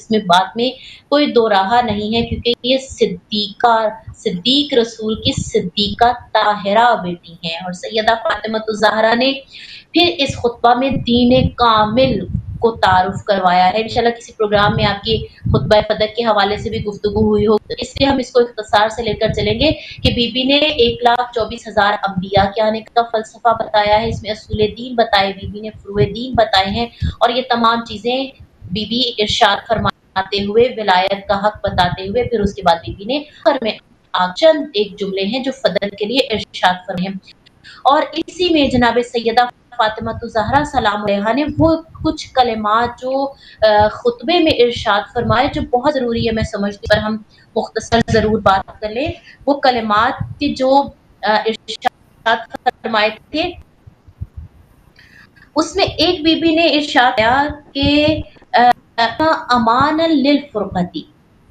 اس میں بات میں کوئی دو راہ نہیں ہے، کیونکہ یہ صدیق رسول کی صدیقہ طاہرہ بیٹی ہیں۔ اور سیدہ فاطمہ الزہرا نے پھر اس خطبہ میں دین کامل کو تعارف کروایا ہے۔ انشاءاللہ کسی پروگرام میں آپ کی خطبہ فدق کے حوالے سے بھی گفتگو ہوئی ہو، اس لیے ہم اس کو اختصار سے لے کر چلیں گے کہ بی بی نے 1,24,000 انبیاء کے آنے کا فلسفہ بتایا ہے، اس میں اصول دین بتائے، بی بی نے فروع دین بتائے ہیں، اور یہ تمام چیزیں بی بی ارشاد فرماتے ہوئے ولایت کا حق بتاتے ہوئے پھر اس کے بعد بی بی نے میں چند ایک جملے ہیں جو فضل کے لیے ارشاد فرمائے ہیں، اور اسی میں جناب سیدہ فاطمہ الزہرا سلام علیہا نے وہ کچھ کلمات جو خطبے میں ارشاد فرمائے جو بہت ضروری ہے، میں سمجھتی ہوں پر ہم مختصر ضرور بات کر لیں۔ وہ کلمات کی جو ارشاد فرمائے تھے، اس میں ایک بی بی نے ارشاد کیا کہ امان للفرقتی،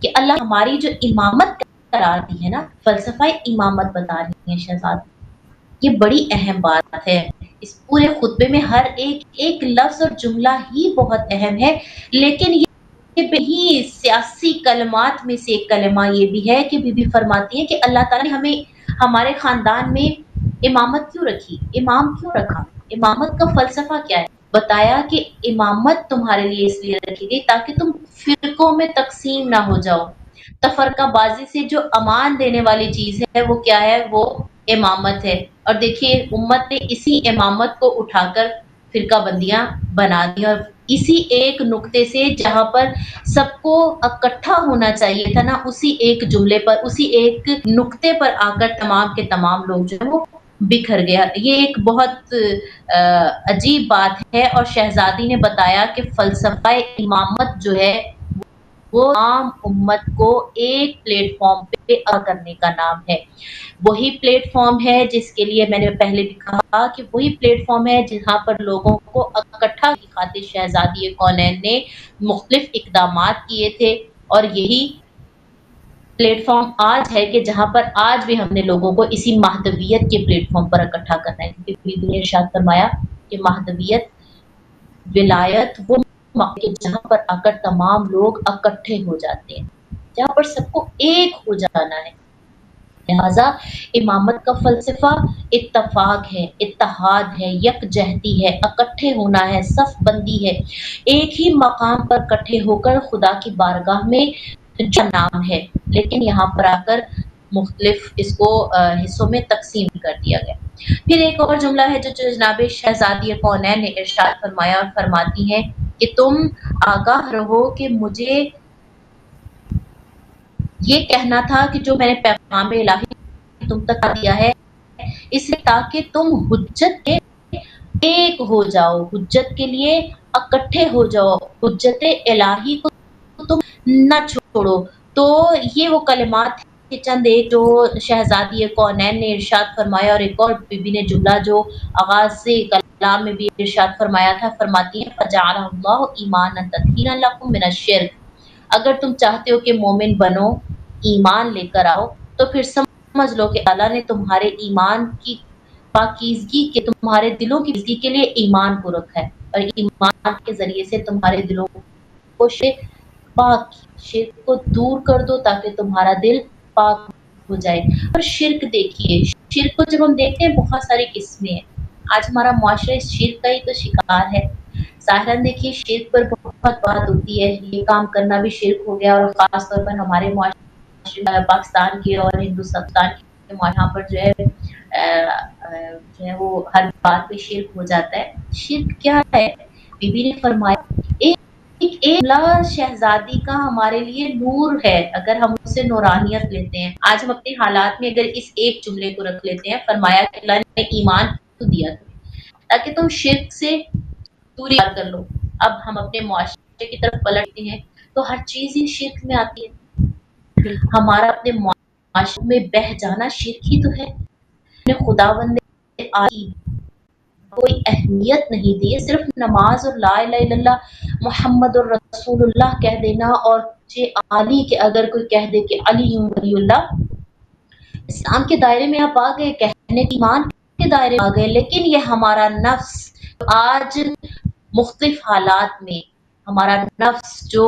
کہ اللہ ہماری جو امامت قرار دی ہے نا، فلسفہ امامت بتا رہی ہیں شہزاد، یہ بڑی اہم بات ہے۔ اس پورے خطبے میں ہر ایک لفظ اور جملہ ہی بہت اہم ہے، لیکن یہ بھی سیاسی کلمات میں سے ایک کلمہ یہ بھی ہے کہ بی بی فرماتی ہیں کہ اللہ تعالیٰ نے ہمیں ہمارے خاندان میں امامت کیوں رکھی، امام کیوں رکھا، امامت کا فلسفہ کیا ہے؟ بتایا کہ امامت تمہارے لیے اس لیے رکھی گئی تاکہ تم فرقوں میں تقسیم نہ ہو جاؤ۔ تفرقہ بازی سے جو امان دینے والی چیز ہے وہ کیا ہے؟ وہ امامت ہے۔ اور دیکھیے امت نے اسی امامت کو اٹھا کر فرقہ بندیاں بنا دی، اور اسی ایک نقطے سے جہاں پر سب کو اکٹھا ہونا چاہیے تھا نا، اسی ایک جملے پر، اسی ایک نقطے پر آ کر تمام کے تمام لوگ جو ہے وہ بکھر گیا۔ یہ ایک بہت عجیب بات ہے، اور شہزادی نے بتایا کہ فلسفہ امامت جو ہے وہ عام امت کو ایک پلیٹ فارم پہ کرنے کا نام ہے۔ وہی پلیٹ فارم ہے جس کے لیے میں نے پہلے بھی کہا کہ وہی پلیٹ فارم ہے جہاں پر لوگوں کو اکٹھا کی خاطر شہزادی کونین نے مختلف اقدامات کیے تھے، اور یہی پلیٹ فارم آج ہے کہ جہاں پر آج بھی ہم نے لوگوں کو اسی مہدویت کے پلیٹ فارم پر اکٹھا کرنا ہے، کیونکہ بی بی نے ارشاد فرمایا کہ مہدویت ولایت وہ مقام ہے جہاں پر آ کر تمام لوگ اکٹھے ہو جاتے ہیں، جہاں پر سب کو ایک ہو جانا ہے۔ لہذا امامت کا فلسفہ اتفاق ہے، اتحاد ہے، یکجہتی ہے، اکٹھے ہونا ہے، صف بندی ہے، ایک ہی مقام پر اکٹھے ہو کر خدا کی بارگاہ میں جو نام ہے، لیکن یہاں پر آ کر مختلف اس کو حصوں میں تقسیم کر دیا گیا۔ پھر ایک اور جملہ ہے جو جناب شہزادی کونین نے ارشاد فرمایا اور فرماتی ہیں کہ تم آگاہ رہو کہ مجھے یہ کہنا تھا کہ جو میں نے پیغام الہی تم تک دیا ہے، اس لیے تاکہ تم حجت کے ایک ہو جاؤ، حجت کے لیے اکٹھے ہو جاؤ، حجت الہی کو تم نہ چھوڑو۔ تو یہ وہ کلمات تھے چند ایک جو شہزادی کونین نے ارشاد فرمایا، اور ایک اور بی بی نے جملہ جو آغاز سے کلام میں بھی ارشاد فرمایا تھا، فرماتی ہیں فَجَعَلَهُ اللَّهُ إِيمَانًا تَطْهِيرًا لَكُم مِّنَ الشِّرْكِ، اگر تم چاہتے ہو کہ مومن بنو، ایمان لے کر آؤ، تو پھر سمجھ لو کہ اللہ نے تمہارے ایمان کی پاکیزگی کے، تمہارے دلوں کی پاکیزگی کے لیے ایمان کو رکھا ہے، اور ایمان کے ذریعے سے تمہارے دلوں کو شرک کو دور کر دو تاکہ تمہارا دل پاک ہو جائے۔ اور شرک دیکھیے، شرک کو جب ہم دیکھتے ہیں بہت ساری قسمیں ہیں، آج ہمارا معاشرہ اس شرک کا ہی تو شکار ہے۔ ظاہراً دیکھیے شرک پر بہت بات ہوتی ہے، یہ کام کرنا بھی شرک ہو گیا، اور خاص طور پر ہمارے معاشرے پاکستان کے اور ہندوستان کے یہاں پر جو ہے وہ ہر بات پہ شرک ہو جاتا ہے۔ شرک کیا ہے؟ بی بی نے فرمایا ایک شہزادی کا ہمارے لیے نور ہے، اگر ہم اس سے نورانیت لیتے ہیں۔ آج ہم اپنے حالات میں اگر اس ایک جملے کو رکھ لیتے ہیں، فرمایا کہ اللہ نے ایمان تو دیا تاکہ تم شرک سے دوری کر لو۔ اب ہم اپنے معاشرے کی طرف پلٹتے ہیں تو ہر چیز ہی شرک میں آتی ہے۔ ہمارا اپنے معاشرے میں بہ جانا شرک ہی تو ہے۔ خداوند نے آئی کوئی اہمیت نہیں دی، صرف نماز اور لا الہ الا اللہ محمد الرسول اللہ کہہ دینا، اور علی کے اگر کوئی کہہ دے کہ علی ولی اللہ، اسلام کے دائرے میں آپ آ گئے، کہنے کی ایمان کے دائرے میں آ گئے۔ لیکن یہ ہمارا نفس آج مختلف حالات میں، ہمارا نفس جو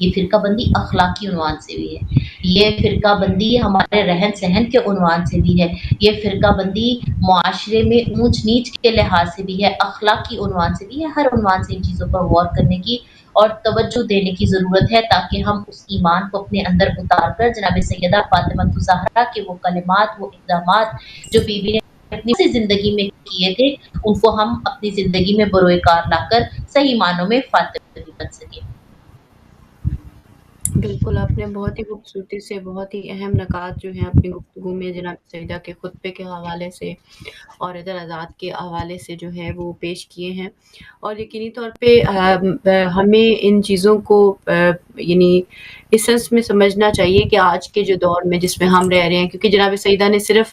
یہ فرقہ بندی اخلاقی عنوان سے بھی ہے، یہ فرقہ بندی ہمارے رہن سہن کے عنوان سے بھی ہے، یہ فرقہ بندی معاشرے میں اونچ نیچ کے لحاظ سے بھی ہے، اخلاقی عنوان سے بھی ہے۔ ہر عنوان سے ان چیزوں پر غور کرنے کی اور توجہ دینے کی ضرورت ہے، تاکہ ہم اس ایمان کو اپنے اندر اتار کر جناب سیدہ فاطمہ الزہرا کے وہ کلمات، وہ اقدامات جو بی بی نے اپنی زندگی میں کیے تھے، ان کو ہم اپنی زندگی میں بروئے کار لا کر صحیح معنوں میں فاتح بن سکیں۔ بالکل، آپ نے بہت ہی خوبصورتی سے بہت ہی اہم نکات جو ہیں اپنی گفتگو میں جناب سیدہ کے خطبے کے حوالے سے اور اعتراضات کے حوالے سے جو ہے وہ پیش کیے ہیں، اور یقینی طور پہ ہمیں ان چیزوں کو یعنی اس سنس میں سمجھنا چاہیے کہ آج کے جو دور میں جس میں ہم رہ رہے ہیں، کیونکہ جناب سیدہ نے صرف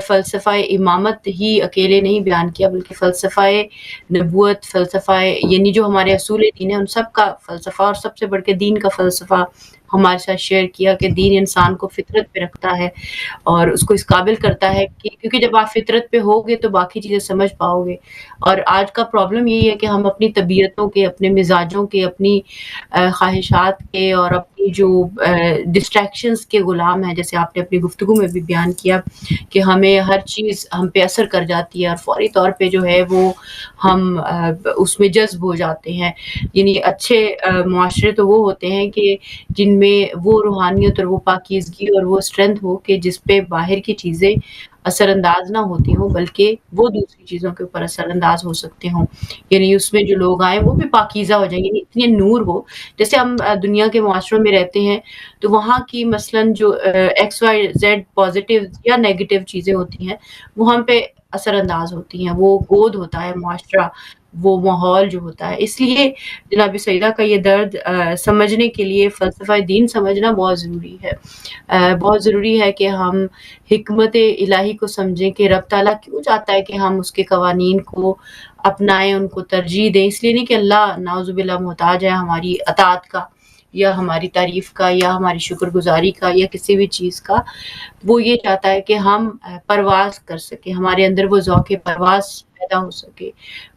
فلسفہ امامت ہی اکیلے نہیں بیان کیا، بلکہ فلسفہ نبوت، فلسفہ یعنی جو ہمارے اصول دین ہے ان سب کا فلسفہ، اور سب سے بڑھ کے دین کا فلسفہ ہمارے ساتھ شیئر کیا کہ دین انسان کو فطرت پہ رکھتا ہے اور اس کو اس قابل کرتا ہے کہ کیونکہ جب آپ فطرت پہ ہوگے تو باقی چیزیں سمجھ پاؤ گے۔ اور آج کا پرابلم یہی ہے کہ ہم اپنی طبیعتوں کے، اپنے مزاجوں کے، اپنی خواہشات کے اور اپنی جو ڈسٹریکشنز کے غلام ہیں، جیسے آپ نے اپنی گفتگو میں بھی بیان کیا کہ ہمیں ہر چیز ہم پہ اثر کر جاتی ہے اور فوری طور پہ جو ہے وہ ہم اس میں جذب ہو جاتے ہیں۔ یعنی اچھے معاشرے تو وہ ہوتے ہیں کہ جن میں وہ روحانیت اور وہ پاکیزگی اور وہ اسٹرینتھ ہو کہ جس پہ باہر کی چیزیں اثر انداز نہ ہوتی ہوں، بلکہ وہ دوسری چیزوں کے اوپر اثر انداز ہو سکتے ہوں۔ یعنی اس میں جو لوگ آئیں وہ بھی پاکیزہ ہو جائیں، یعنی اتنے نور ہو۔ جیسے ہم دنیا کے معاشروں میں رہتے ہیں تو وہاں کی مثلاً جو ایکس وائی زیڈ پازیٹیو یا نیگیٹو چیزیں ہوتی ہیں وہ ہم پہ اثر انداز ہوتی ہیں، وہ گود ہوتا ہے معاشرہ، وہ ماحول جو ہوتا ہے۔ اس لیے جناب سیدہ کا یہ درد سمجھنے کے لیے فلسفہ دین سمجھنا بہت ضروری ہے۔ بہت ضروری ہے کہ ہم حکمت الہی کو سمجھیں کہ رب تعالیٰ کیوں چاہتا ہے کہ ہم اس کے قوانین کو اپنائیں، ان کو ترجیح دیں۔ اس لیے نہیں کہ اللہ نعوذ باللہ محتاج ہے ہماری اطاعت کا یا ہماری تعریف کا یا ہماری شکر گزاری کا یا کسی بھی چیز کا، وہ یہ چاہتا ہے کہ ہم پرواز کر سکیں، ہمارے اندر وہ ذوق پرواز پیدا ہو سکے،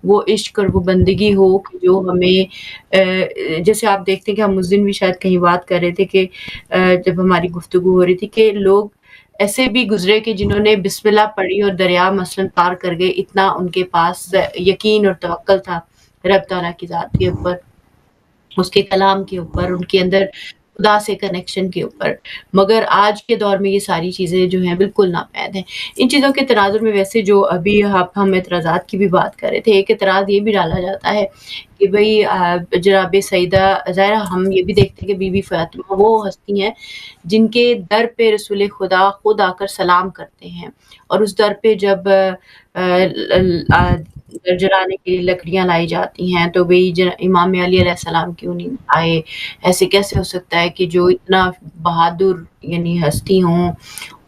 وہ عشق اور وہ بندگی ہو کہ جو ہمیں جیسے آپ دیکھتے ہیں کہ ہم اس دن بھی شاید کہیں بات کر رہے تھے کہ جب ہماری گفتگو ہو رہی تھی کہ لوگ ایسے بھی گزرے کہ جنہوں نے بسم اللہ پڑھی اور دریا مثلاً پار کر گئے، اتنا ان کے پاس یقین اور توکل تھا رب تعالیٰ کی ذات کے اوپر، اس کے کلام کے اوپر، ان کے اندر خدا سے کنیکشن کے اوپر۔ مگر آج کے دور میں یہ ساری چیزیں جو ہیں بالکل ناپید ہیں۔ ان چیزوں کے تناظر میں ویسے جو ابھی ہم اعتراضات کی بھی بات کر رہے تھے، ایک اعتراض یہ بھی ڈالا جاتا ہے کہ بھئی جناب سیدہ ظاہرہ ہم یہ بھی دیکھتے ہیں کہ بی بی فاطمہ وہ ہستی ہیں جن کے در پہ رسول خدا خود آ کر سلام کرتے ہیں، اور اس در پہ جب جلانے کے لیے لکڑیاں لائی جاتی ہیں تو بھئی امام علی علیہ السلام کیوں نہیں آئے؟ ایسے کیسے ہو سکتا ہے کہ جو اتنا بہادر یعنی ہستی ہوں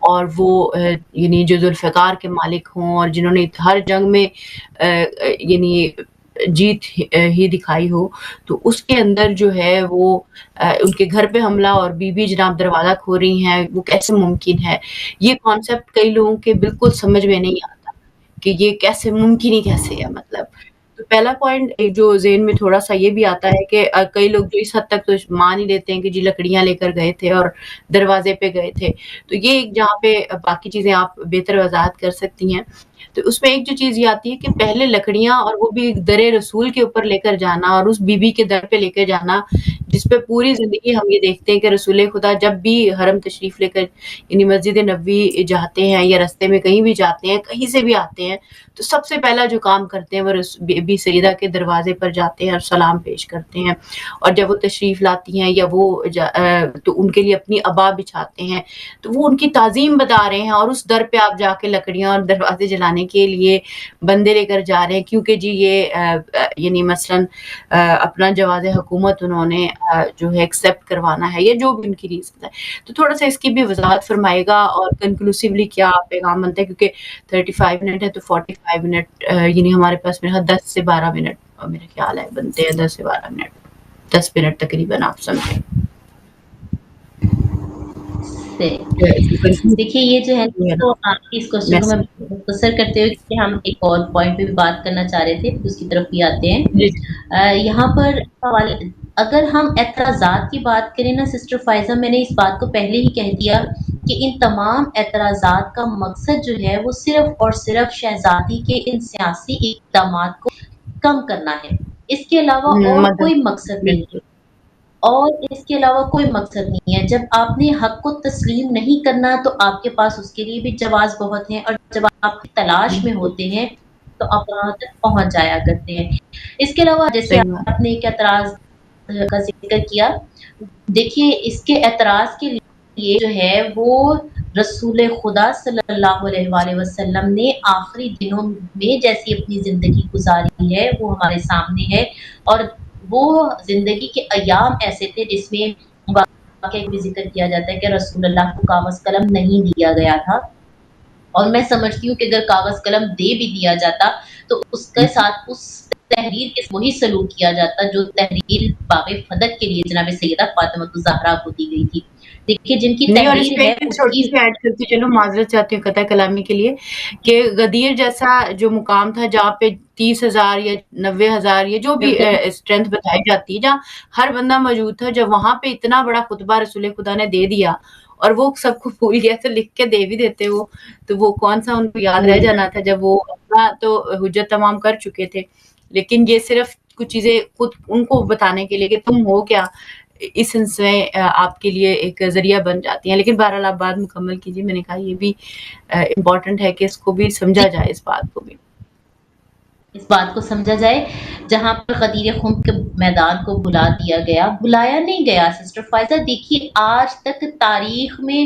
اور وہ یعنی جو ذوالفقار کے مالک ہوں اور جنہوں نے ہر جنگ میں یعنی جیت ہی دکھائی ہو، تو اس کے اندر جو ہے وہ ان کے گھر پہ حملہ اور بی بی جناب دروازہ کھول رہی ہیں، وہ کیسے ممکن ہے؟ یہ کانسیپٹ کئی لوگوں کے بالکل سمجھ میں نہیں آتا کہ یہ کیسے ممکن ہی کیسے ہے۔ مطلب تو پہلا پوائنٹ جو ذہن میں تھوڑا سا یہ بھی آتا ہے کہ کئی لوگ جو اس حد تک تو مان ہی لیتے ہیں کہ جی لکڑیاں لے کر گئے تھے اور دروازے پہ گئے تھے، تو یہ ایک جہاں پہ باقی چیزیں آپ بہتر وضاحت کر سکتی ہیں۔ تو اس میں ایک جو چیز یہ آتی ہے کہ پہلے لکڑیاں اور وہ بھی در رسول کے اوپر لے کر جانا اور اس بی بی کے در پہ لے کر جانا جس پہ پوری زندگی ہم یہ دیکھتے ہیں کہ رسول خدا جب بھی حرم تشریف لے کر یعنی مسجد نبوی جاتے ہیں یا رستے میں کہیں بھی جاتے ہیں، کہیں سے بھی آتے ہیں، تو سب سے پہلا جو کام کرتے ہیں وہ بی بی سیدہ کے دروازے پر جاتے ہیں اور سلام پیش کرتے ہیں، اور جب وہ تشریف لاتی ہیں یا وہ تو ان کے لیے اپنی عبا بچھاتے ہیں، تو وہ ان کی تعظیم بتا رہے ہیں، اور اس در پہ آپ جا کے لکڑیاں اور دروازے جلانے کے لیے بندے لے کر جا رہے ہیں کیونکہ جی یہ یعنی مثلاً اپنا جواز حکومت انہوں نے جو ہے ایکسیپٹ کروانا ہے یا جو بھی ان کی ریزن ہے۔ تو تھوڑا سا اس کی بھی وضاحت فرمائے گا اور کنکلوسیولی کیا پیغام بنتا ہے، کیونکہ 35 منٹ ہے تو 45 منٹ یعنی ہمارے پاس میرا 10 سے 12 منٹ میرا خیال ہے بنتے ہیں، 10 سے 12 منٹ، 10 منٹ تقریباً آپ سمجھیں۔ دیکھیے یہ جو ہے تو آپ کی اس کوشچن کو میں مختصر کرتے ہوئے کہ ہم ایک اور پوائنٹ پہ بھی بات کرنا چاہ رہے تھے، اس کی طرف بھی آتے ہیں۔ یہاں پر اگر ہم اعتراضات کی بات کریں نا سسٹر فائزہ، میں نے اس بات کو پہلے ہی کہہ دیا کہ ان تمام اعتراضات کا مقصد جو ہے وہ صرف اور صرف شہزادی کے ان سیاسی اقدامات کو کم کرنا ہے، اس کے علاوہ اور مدد، کوئی مقصد نہیں ہے، بالکل اور اس کے علاوہ کوئی مقصد نہیں ہے۔ جب آپ نے حق کو تسلیم نہیں کرنا تو آپ کے پاس اس کے لیے بھی جواز بہت ہیں، اور جب آپ تلاش میں بالکل ہوتے ہیں تو آپ وہاں تک پہنچ جایا کرتے ہیں۔ اس کے علاوہ جیسے صحیح بات آپ نے ایک اعتراض کا ذکر کیا، دیکھیے اس کے اعتراض کے لیے جو ہے وہ رسول خدا صلی اللہ علیہ وآلہ وسلم نے آخری دنوں میں جیسی اپنی زندگی گزاری ہے وہ ہمارے سامنے ہے، اور وہ زندگی کے ایام ایسے تھے جس میں واقعہ بھی ذکر کیا جاتا ہے کہ رسول اللہ کو کاغذ قلم نہیں دیا گیا تھا، اور میں سمجھتی ہوں کہ اگر کاغذ قلم دے بھی دیا جاتا تو اس کے ساتھ اس تحریر کے وہی سلوک کیا جاتا جو تحریر باب فدق کے لیے جناب سیدہ فاطمہ الزہرا کو دی گئی تھی۔ دیکھیے جن کی نہیں، اور اس تحریر پہ ہے ایک اس چھوٹی کی سی ایڈ کرتی چلو، معذرت چاہتی ہوں قطع کلامی کے لیے، کہ غدیر جیسا جو مقام تھا جہاں پہ 30,000 یا 90,000 یا جو بھی اسٹرینتھ بتائی جاتی ہے، جہاں ہر بندہ موجود تھا، جب وہاں پہ اتنا بڑا خطبہ رسول خدا نے دے دیا اور وہ سب کو بھول گیا تو لکھ کے دے بھی دیتے وہ، تو وہ کون سا ان کو یاد رہ جانا تھا جب وہ اپنا تو حجت تمام کر چکے تھے، لیکن یہ صرف کچھ چیزیں خود ان کو بتانے کے لیے کہ تم ہو کیا، اس سنس میں آپ کے لیے ایک ذریعہ بن جاتی ہیں۔ لیکن بہرحال آپ بات مکمل کیجیے، میں نے کہا یہ بھی امپورٹنٹ ہے کہ اس کو بھی سمجھا جائے، اس بات کو بھی۔ اس بات کو سمجھا جائے جہاں پر غدیر خم کے میدان کو بلا دیا گیا، بلایا نہیں گیا سسٹر فائزہ۔ دیکھیے آج تک تاریخ میں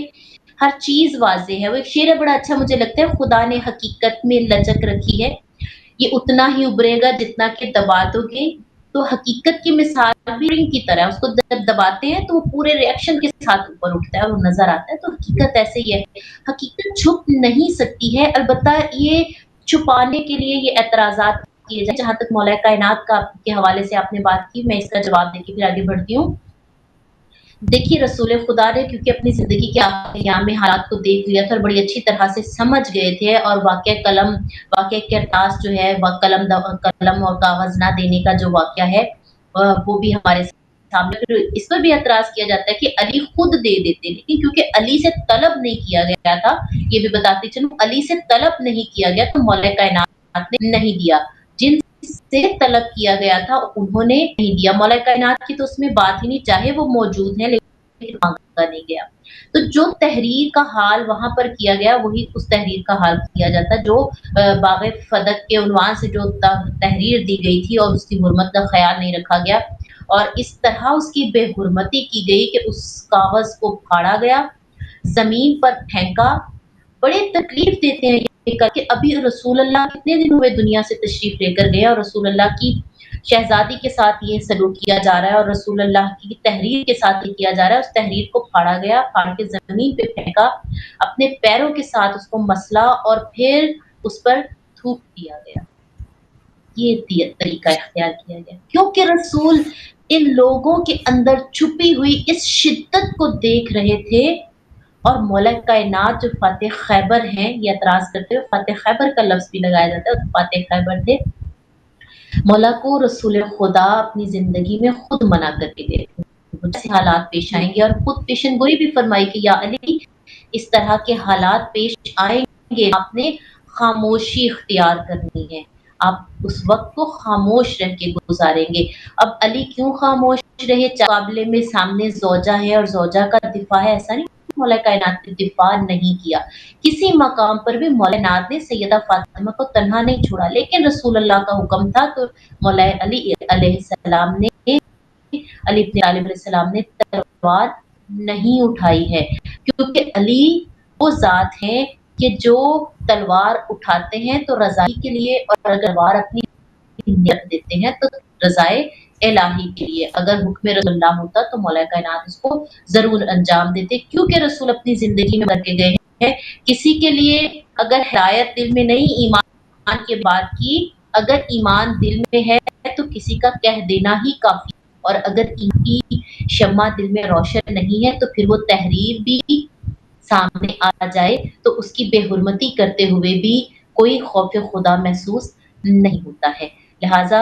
ہر چیز واضح ہے، وہ ایک شعر ہے بڑا اچھا مجھے لگتا ہے، خدا نے حقیقت میں لچک رکھی ہے، یہ اتنا ہی ابھرے گا جتنا کہ دبا دو گے۔ تو حقیقت کی مثال بھی رنگ کی طرح، اس کو جب دباتے ہیں تو وہ پورے ریئیکشن کے ساتھ اوپر اٹھتا ہے اور نظر آتا ہے، تو حقیقت ایسے ہی ہے، حقیقت چھپ نہیں سکتی ہے۔ البتہ یہ چھپانے کے لیے یہ اعتراضات کیے جائیں۔ جہاں تک مولا کائنات کا کے حوالے سے آپ نے بات کی، میں اس کا جواب دے کے پھر آگے بڑھتی ہوں۔ دیکھیے رسول خدا نے کیونکہ اپنی زندگی کے آخری ایام میں حالات کو دیکھ لیا تھا اور بڑی اچھی طرح سے سمجھ گئے تھے، اور واقعہ کرتاس جو ہے قلم اور کاغذ نہ دینے کا جو واقعہ ہے وہ بھی ہمارے سامنے، پھر اس پر بھی اعتراض کیا جاتا ہے کہ علی خود دے دیتے، لیکن کیونکہ علی سے طلب نہیں کیا گیا تھا، یہ بھی بتاتے چلوں، علی سے طلب نہیں کیا گیا تو مولا کائنات نے نہیں دیا، جن سے طلب کیا گیا تھا انہوں نے نہیں دیا۔ مولا کائنات کی تو اس میں بات ہی نہیں، چاہے وہ موجود ہیں لیکن مانگا نہیں گیا۔ تو جو تحریر کا حال وہاں پر کیا گیا وہی اس تحریر کا حال کیا جاتا جو باغ فدق کے عنوان سے جو تحریر دی گئی تھی اور اس کی حرمت کا خیال نہیں رکھا گیا، اور اس طرح اس کی بے حرمتی کی گئی کہ اس کاغذ کو پھاڑا گیا، زمین پر پھینکا۔ بڑے تکلیف دیتے ہیں یہ کر کے، ابھی رسول اللہ کتنے دن ہوئے دنیا سے تشریف لے کر گئے اور رسول اللہ کی شہزادی کے ساتھ یہ سلوک کیا جا رہا ہے، اور رسول اللہ کی تحریر کے ساتھ یہ کیا جا رہا ہے۔ اس تحریر کو پھاڑا گیا، پھاڑ کے زمین پہ پھینکا، اپنے پیروں کے ساتھ اس کو مسلا اور پھر اس پر تھوک دیا گیا۔ یہ طریقہ اختیار کیا گیا کیونکہ رسول ان لوگوں کے اندر چھپی ہوئی اس شدت کو دیکھ رہے تھے، اور مولا کائنات جو فاتح خیبر ہیں، یہ اعتراض کرتے ہوئے فاتح خیبر کا لفظ بھی لگایا جاتا ہے، فاتح خیبر تھے، مولا کو رسول خدا اپنی زندگی میں خود منع کر کے گئے تھے جیسے حالات پیش آئیں گے، اور خود پیشن گوئی بھی فرمائی کہ یا علی اس طرح کے حالات پیش آئیں گے، آپ نے خاموشی اختیار کرنی ہے، آپ اس وقت کو خاموش رہ کے گزاریں گے۔ اب علی کیوں خاموش رہے؟ مقابلے میں سامنے زوجہ ہے اور زوجہ کا دفاع ہے، ایسا نہیں مولا کائنات نے دفاع نہیں کیا، کسی مقام پر بھی مولا کائنات نے سیدہ فاطمہ کو تنہا نہیں چھوڑا، لیکن رسول اللہ کا حکم تھا تو مولا علی علیہ السلام نے علی ابن طالب علیہ السلام نے تلوار نہیں اٹھائی ہے، کیونکہ علی وہ ذات ہے کہ جو تلوار اٹھاتے ہیں تو رضائی کے لیے، اور اگر تلوار اپنی نیت دیتے ہیں تو رضائے الہی کے لیے، اگر حکم رسول اللہ ہوتا تو مولا کائنات اس کو ضرور انجام دیتے، کیونکہ رسول اپنی زندگی میں کر کے گئے ہیں۔ کسی کے لیے اگر ہدایت دل میں نہیں، ایمان کے بعد کی اگر ایمان دل میں ہے تو کسی کا کہہ دینا ہی کافی، اور اگر ان کی شمع دل میں روشن نہیں ہے تو پھر وہ تحریر بھی سامنے آ جائے تو اس کی بے حرمتی کرتے ہوئے بھی کوئی خوف خدا محسوس نہیں ہوتا ہے۔ لہٰذا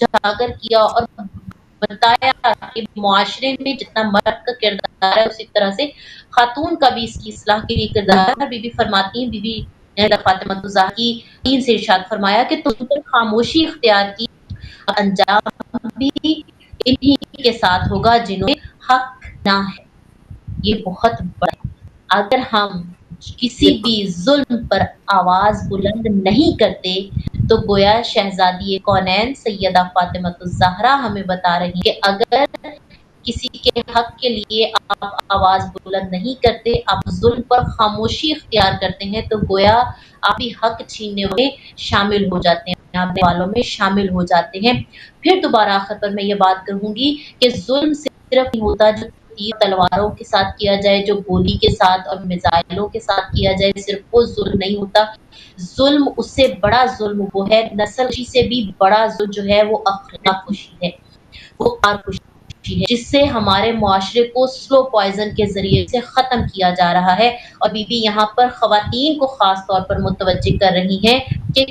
اجاگر کیا اور بتایا کہ معاشرے میں جتنا مرد کا کردار ہے اسی طرح سے خاتون کا بھی اس کی اصلاح کے لیے کردار ہے۔ بی بی فرماتی ہیں، بی بی فاطمہ الزہرا کی دین سے ارشاد فرمایا کہ تم پر خاموشی اختیار کی، انجام بھی انہی کے ساتھ ہوگا جنہوں میں حق نہ ہے۔ یہ بہت بڑا ہے۔ اگر ہم کسی بھی ظلم پر آواز بلند نہیں کرتے تو گویا شہزادی کونین سیدہ فاطمہ الزہرا ہمیں بتا رہی کہ اگر کسی کے حق کے لیے آپ آواز بلند نہیں کرتے، آپ ظلم پر خاموشی اختیار کرتے ہیں تو گویا آپ بھی حق چھیننے میں شامل ہو جاتے ہیں، آپ والوں میں شامل ہو جاتے ہیں۔ پھر دوبارہ آخر پر میں یہ بات کہوں گی کہ ظلم صرف نہیں ہوتا جو تیر تلواروں کے ساتھ کیا جائے، جو گولی کے ساتھ اور میزائلوں کے ساتھ کیا جائے، صرف وہ ظلم نہیں ہوتا۔ ظلم اس سے بڑا ظلم وہ ہے، نسل کشی سے بھی بڑا ظلم جو ہے وہ اخلاق کشی ہے، وہ کشی ہے، جس سے ہمارے معاشرے کو سلو پوائزن کے ذریعے سے ختم کیا جا رہا ہے۔ اور بی بی یہاں پر خواتین کو خاص طور پر متوجہ کر رہی ہیں کہ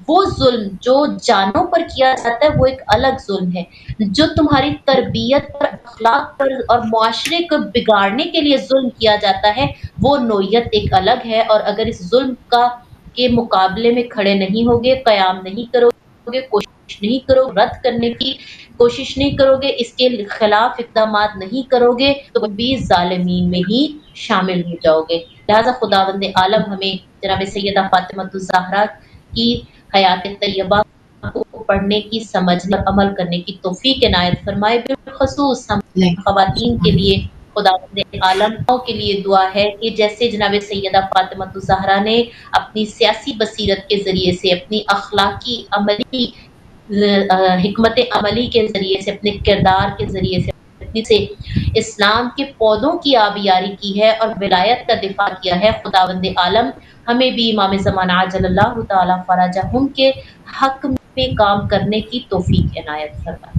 وہ ظلم جو جانوں پر کیا جاتا ہے وہ ایک الگ ظلم ہے، جو تمہاری تربیت پر، اخلاق پر اور معاشرے کو بگاڑنے کے لیے ظلم کیا جاتا ہے وہ نوعیت ایک الگ ہے۔ اور اگر اس ظلم کے مقابلے میں کھڑے نہیں ہوگے، قیام نہیں کرو گے، کوشش نہیں کرو رد کرنے کی کوشش نہیں کرو گے، اس کے خلاف اقدامات نہیں کرو گے تو بھی ظالمین میں ہی شامل ہو جاؤ گے۔ لہذا خداوند عالم ہمیں جناب سیدہ فاطمہ الزہرا کی حیات طیبہ کو پڑھنے کی، سمجھنے اور عمل کرنے کی توفیق عنایت فرمائے۔ بالخصوص ہم خواتین کے لیے خداوند عالم کے لیے دعا ہے کہ جیسے جناب سیدہ فاطمہ الزہرا نے اپنی سیاسی بصیرت کے ذریعے سے، اپنی اخلاقی عملی حکمت عملی کے ذریعے سے، اپنے کردار کے ذریعے سے اسلام کے پودوں کی آبیاری کی ہے اور ولایت کا دفاع کیا ہے، خداوند عالم ہمیں بھی امام زمانہ عجل اللہ تعالی فرجہم کے حق میں کام کرنے کی توفیق عنایت فرمائے۔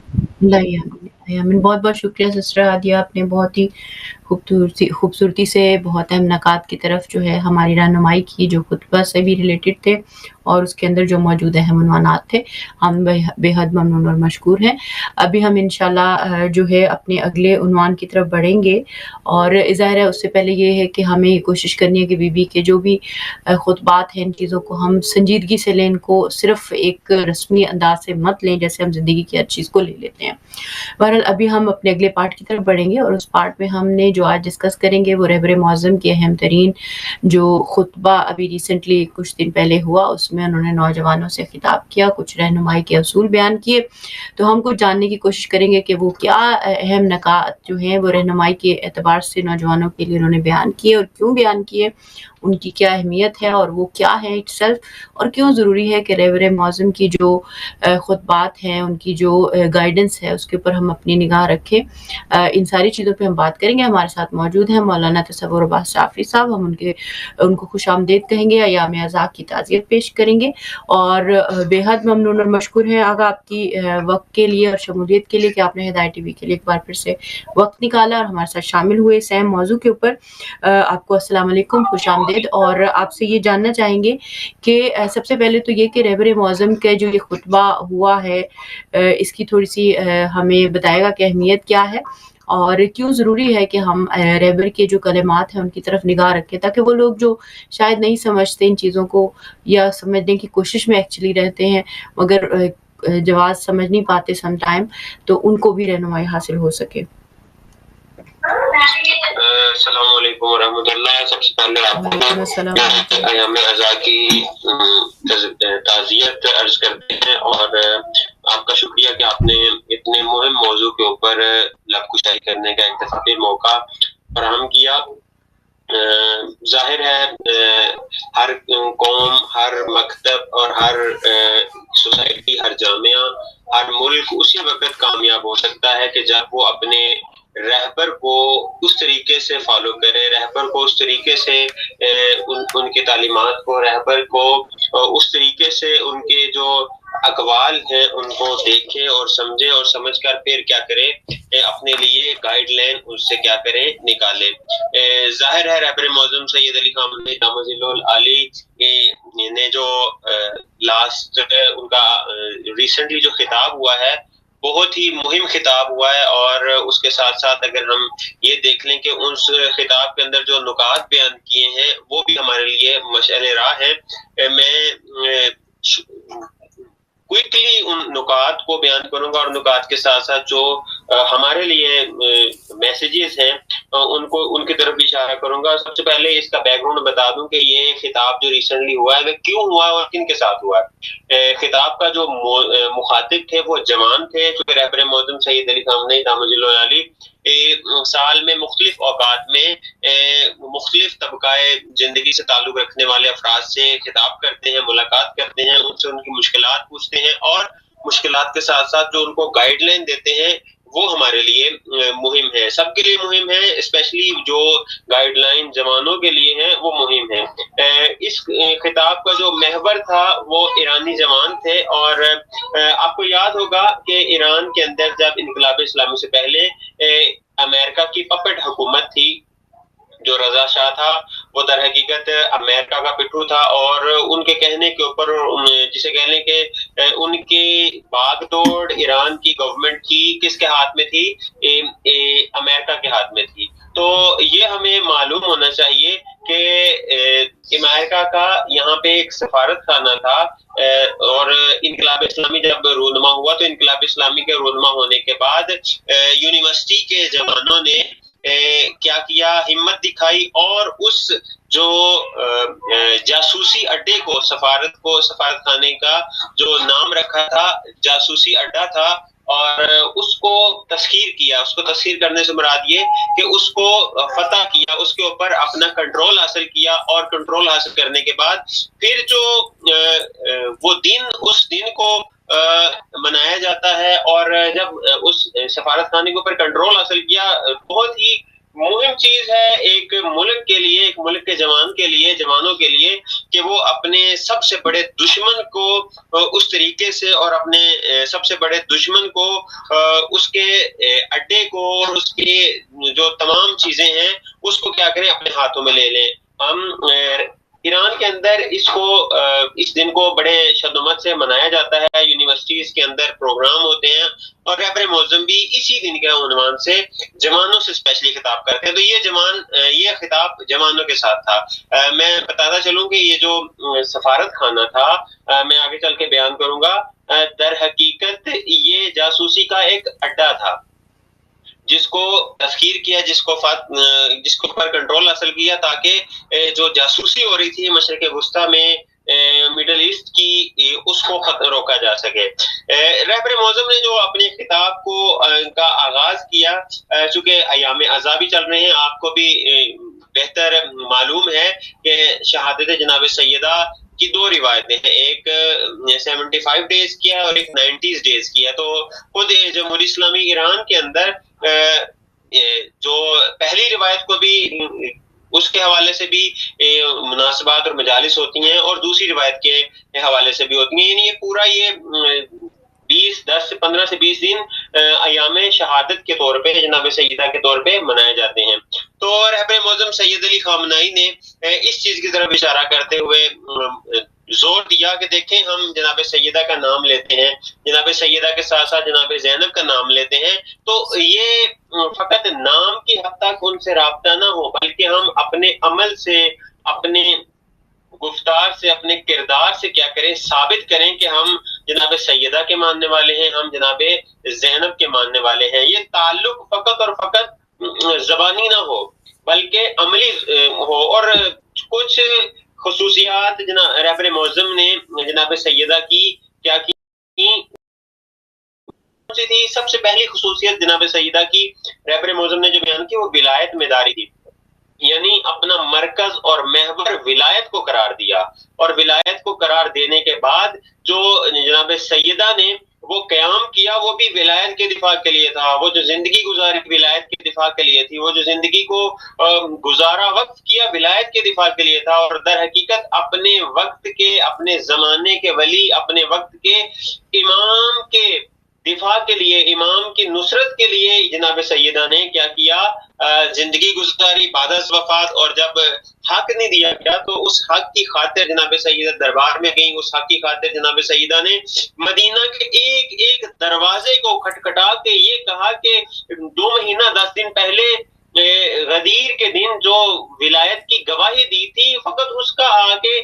بہت بہت شکریہ سسٹر عادیہ، آپ نے بہت ہی خوبصورتی سے بہت اہم نکات کی طرف جو ہے ہماری رہنمائی کی، جو خطبہ سے بھی ریلیٹڈ تھے اور اس کے اندر جو موجود اہم عنوانات تھے۔ ہم بے حد ممنون اور مشکور ہیں۔ ابھی ہم انشاءاللہ جو ہے اپنے اگلے عنوان کی طرف بڑھیں گے، اور ظاہر ہے اس سے پہلے یہ ہے کہ ہمیں یہ کوشش کرنی ہے کہ بی بی کے جو بھی خطبات ہیں ان چیزوں کو ہم سنجیدگی سے لیں، ان کو صرف ایک رسمی انداز سے مت لیں جیسے ہم زندگی کی ہر چیز کو لے لیتے ہیں۔ بہرحال ابھی ہم اپنے اگلے پارٹ کی طرف بڑھیں گے، اور اس پارٹ میں ہم نے جو آج ڈسکس کریں گے وہ رہبر معظم کی اہم ترین جو خطبہ ابھی ریسنٹلی کچھ دن پہلے ہوا، اس میں انہوں نے نوجوانوں سے خطاب کیا، کچھ رہنمائی کے اصول بیان کیے۔ تو ہم کچھ جاننے کی کوشش کریں گے کہ وہ کیا اہم نکات جو ہیں وہ رہنمائی کے اعتبار سے نوجوانوں کے لیے انہوں نے بیان کیے اور کیوں بیان کیے، ان کی کیا اہمیت ہے اور وہ کیا ہے اٹ سیلف، اور کیوں ضروری ہے کہ رہبر معظم کی جو خطبات ہیں، ان کی جو گائیڈنس ہے اس کے اوپر ہم اپنی نگاہ رکھیں۔ ان ساری چیزوں پہ ہم بات کریں گے۔ ہمارے ساتھ موجود ہیں مولانا تصور عباس شافی صاحب، ہم ان کو خوش آمدید کہیں گے، ایام عزا کی تعزیت پیش کریں گے، اور بے حد ممنون اور مشکور ہیں آگا آپ کی وقت کے لیے اور شمولیت کے لیے کہ آپ نے ہدایت ٹی وی کے لیے ایک بار پھر سے وقت نکالا اور ہمارے ساتھ شامل ہوئے اس اہم موضوع کے اوپر۔ آپ کو السلام علیکم، خوش آمدید۔ اور آپ سے یہ جاننا چاہیں گے کہ سب سے پہلے تو یہ کہ رہبر معظم کا جو یہ خطبہ ہوا ہے اس کی تھوڑی سی ہمیں بتائے گا کہ اہمیت کیا ہے اور کیوں ضروری ہے کہ ہم رہبر کے جو کلمات ہیں ان کی طرف نگاہ رکھیں، تاکہ وہ لوگ جو شاید نہیں سمجھتے ان چیزوں کو یا سمجھنے کی کوشش میں ایکچولی رہتے ہیں مگر جواز سمجھ نہیں پاتے سم ٹائم، تو ان کو بھی رہنمائی حاصل ہو سکے۔ السلام علیکم ورحمۃ اللہ۔ سب سے پہلے آپ کو ایام عزا کی تعزیت عرض کرتے ہیں اور آپ کا شکریہ کہ آپ نے اتنے مہم موضوع کے اوپر لب کشائی کرنے کا ایک دفعہ موقع فراہم کیا۔ ظاہر ہے ہر قوم، ہر مکتب اور ہر سوسائٹی، ہر جامعہ، ہر ملک اسی وقت کامیاب ہو سکتا ہے کہ جب وہ اپنے رہبر کو اس طریقے سے فالو کرے، رہبر کو اس طریقے سے ان کی تعلیمات کو، رہبر کو اس طریقے سے ان کے جو اقوال ہیں ان کو دیکھے اور سمجھے، اور سمجھ کر پھر کیا کرے، اپنے لیے گائیڈ لائن اس سے کیا کرے، نکالے۔ ظاہر ہے رہبر معظم سید علی خامنہ ای دامت ظلہ العالی نے جو لاسٹ ان کا ریسنٹلی جو خطاب ہوا ہے بہت ہی مہم خطاب ہوا ہے، اور اس کے ساتھ ساتھ اگر ہم یہ دیکھ لیں کہ اس خطاب کے اندر جو نکات بیان کیے ہیں وہ بھی ہمارے لیے مشعل راہ ہیں. میں کوئکلی ان نکات کو بیان کروں گا، اور نکات کے ساتھ ساتھ جو ہمارے لیے میسیجز ہیں ان کی طرف بھی اشارہ کروں گا. سب سے پہلے اس کا بیک گراؤنڈ بتا دوں کہ یہ خطاب جو ریسنٹلی ہوا ہے وہ کیوں ہوا ہے اور کن کے ساتھ ہوا ہے. خطاب کا جو مخاطب تھے وہ جوان تھے، چونکہ رہبر معظم سید علی خامنہئی دامت جلالہ علی سال میں مختلف اوقات میں مختلف طبقہ زندگی سے تعلق رکھنے والے افراد سے خطاب کرتے ہیں، ملاقات کرتے ہیں، ان سے ان کی مشکلات پوچھتے ہیں، اور مشکلات کے ساتھ ساتھ جو ان کو گائیڈ لائن دیتے ہیں وہ ہمارے لیے مہم ہے، سب کے لیے مہم ہے، اسپیشلی جو گائیڈ لائن جوانوں کے لیے ہیں وہ مہم ہے. اس خطاب کا جو محور تھا وہ ایرانی جوان تھے، اور آپ کو یاد ہوگا کہ ایران کے اندر جب انقلاب اسلامی سے پہلے امریکہ کی پپٹ حکومت تھی، جو رضا شاہ تھا وہ در حقیقت امریکہ کا پٹھو تھا، اور ان کے کہنے کے اوپر جسے کہہ لیں کہ ان کی باغ دوڑ ایران کی گورنمنٹ کی کس کے ہاتھ میں تھی؟ امریکہ کے ہاتھ میں تھی. تو یہ ہمیں معلوم ہونا چاہیے کہ امریکہ کا یہاں پہ ایک سفارت خانہ تھا، اور انقلاب اسلامی جب رونما ہوا تو انقلاب اسلامی کے رونما ہونے کے بعد یونیورسٹی کے جوانوں نے کیا کیا، ہمت دکھائی، اور اس جو جاسوسی اڈے کو سفارت خانے کا جو نام رکھا تھا جاسوسی اڈا تھا، اور اس کو تسخیر کیا. اس کو تسخیر کرنے سے مراد یہ کہ اس کو فتح کیا، اس کے اوپر اپنا کنٹرول حاصل کیا، اور کنٹرول حاصل کرنے کے بعد پھر جو وہ اس دن کو منایا جاتا ہے، اور جب اس سفارت خانے کے اوپر کنٹرول حاصل کیا، بہت ہی مہم چیز ہے ایک ملک کے لیے، ایک ملک کے جوانوں کے لیے کہ وہ اپنے سب سے بڑے دشمن کو اس طریقے سے، اور اپنے سب سے بڑے دشمن کو اس کے اڈے کو اور اس کے جو تمام چیزیں ہیں اس کو کیا کریں، اپنے ہاتھوں میں لے لیں. ہم ایران کے اندر اس دن کو بڑے شدت سے منایا جاتا ہے، یونیورسٹیز کے اندر پروگرام ہوتے ہیں، اور رہبر معظم بھی اسی دن کے عنوان سے جوانوں سے اسپیشلی خطاب کرتے ہیں. تو یہ خطاب جوانوں کے ساتھ تھا. میں بتاتا چلوں کہ یہ جو سفارت خانہ تھا، میں آگے چل کے بیان کروں گا، در حقیقت یہ جاسوسی کا ایک اڈا تھا جس کو تسخیر کیا، جس کو پر کنٹرول حاصل کیا، تاکہ جو جاسوسی ہو رہی تھی مشرق وسطیٰ میں مڈل ایسٹ کی، اس کو روکا جا سکے. رہبر معظم نے جو اپنے خطاب کا آغاز کیا، چونکہ ایام عزا بھی چل رہے ہیں، آپ کو بھی بہتر معلوم ہے کہ شہادت جناب سیدہ کی 2 روایتیں ہیں، ایک 75 ڈیز کی ہے اور ایک 90 ڈیز کی ہے. تو خود جمہوری اسلامی ایران کے اندر جو پہلی روایت کو بھی اس کے حوالے سے بھی مناسبات اور مجالس ہوتی ہیں، اور دوسری روایت کے حوالے سے بھی ہوتی ہیں. یعنی یہ پورا 15 سے 20 دن ایام شہادت کے طور پہ، جناب سیدہ کے طور پہ منائے جاتے ہیں. تو رہبر معظم سید علی خامنہئی نے اس چیز کی طرف اشارہ کرتے ہوئے زور دیا کہ دیکھیں، ہم جناب سیدہ کا نام لیتے ہیں، جناب سیدہ کے ساتھ ساتھ جناب زینب کا نام لیتے ہیں، تو یہ فقط نام کی حد تک ان سے رابطہ نہ ہو، بلکہ ہم اپنے عمل سے، اپنے گفتار سے، اپنے کردار سے کیا کریں، ثابت کریں کہ ہم جناب سیدہ کے ماننے والے ہیں، ہم جناب زینب کے ماننے والے ہیں. یہ تعلق فقط اور فقط زبانی نہ ہو بلکہ عملی ہو. اور کچھ خصوصیات رہبر معظم نے جناب سیدہ کی کیا کی تھی. سب سے پہلی خصوصیت جناب سیدہ کی رہبر معظم نے جو بیان کی وہ ولایت میں داری تھی، یعنی اپنا مرکز اور محور ولایت کو قرار دیا، اور ولایت کو قرار دینے کے بعد جو جناب سیدہ نے وہ قیام کیا وہ بھی ولایت کے دفاع کے لیے تھا. وہ جو زندگی گزاری ولایت کے دفاع کے لیے تھی، وہ جو زندگی کو گزارا وقف کیا ولایت کے دفاع کے لیے تھا. اور در حقیقت اپنے وقت کے، اپنے زمانے کے ولی، اپنے وقت کے امام کے دفاع کے لیے، امام کی نصرت کے لیے جناب سیدہ نے کیا کیا، زندگی گزاری بعد از وفات. اور جب حق نہیں دیا گیا تو اس حق کی خاطر جناب سیدہ دربار میں گئیں. اس حق کی خاطر جناب سیدہ نے مدینہ کے ایک ایک دروازے کو کھٹکھٹا کے یہ کہا کہ 2 مہینہ 10 دن پہلے غدیر کے دن جو ولایت کی گواہی دی تھی، فقط اس کا آگے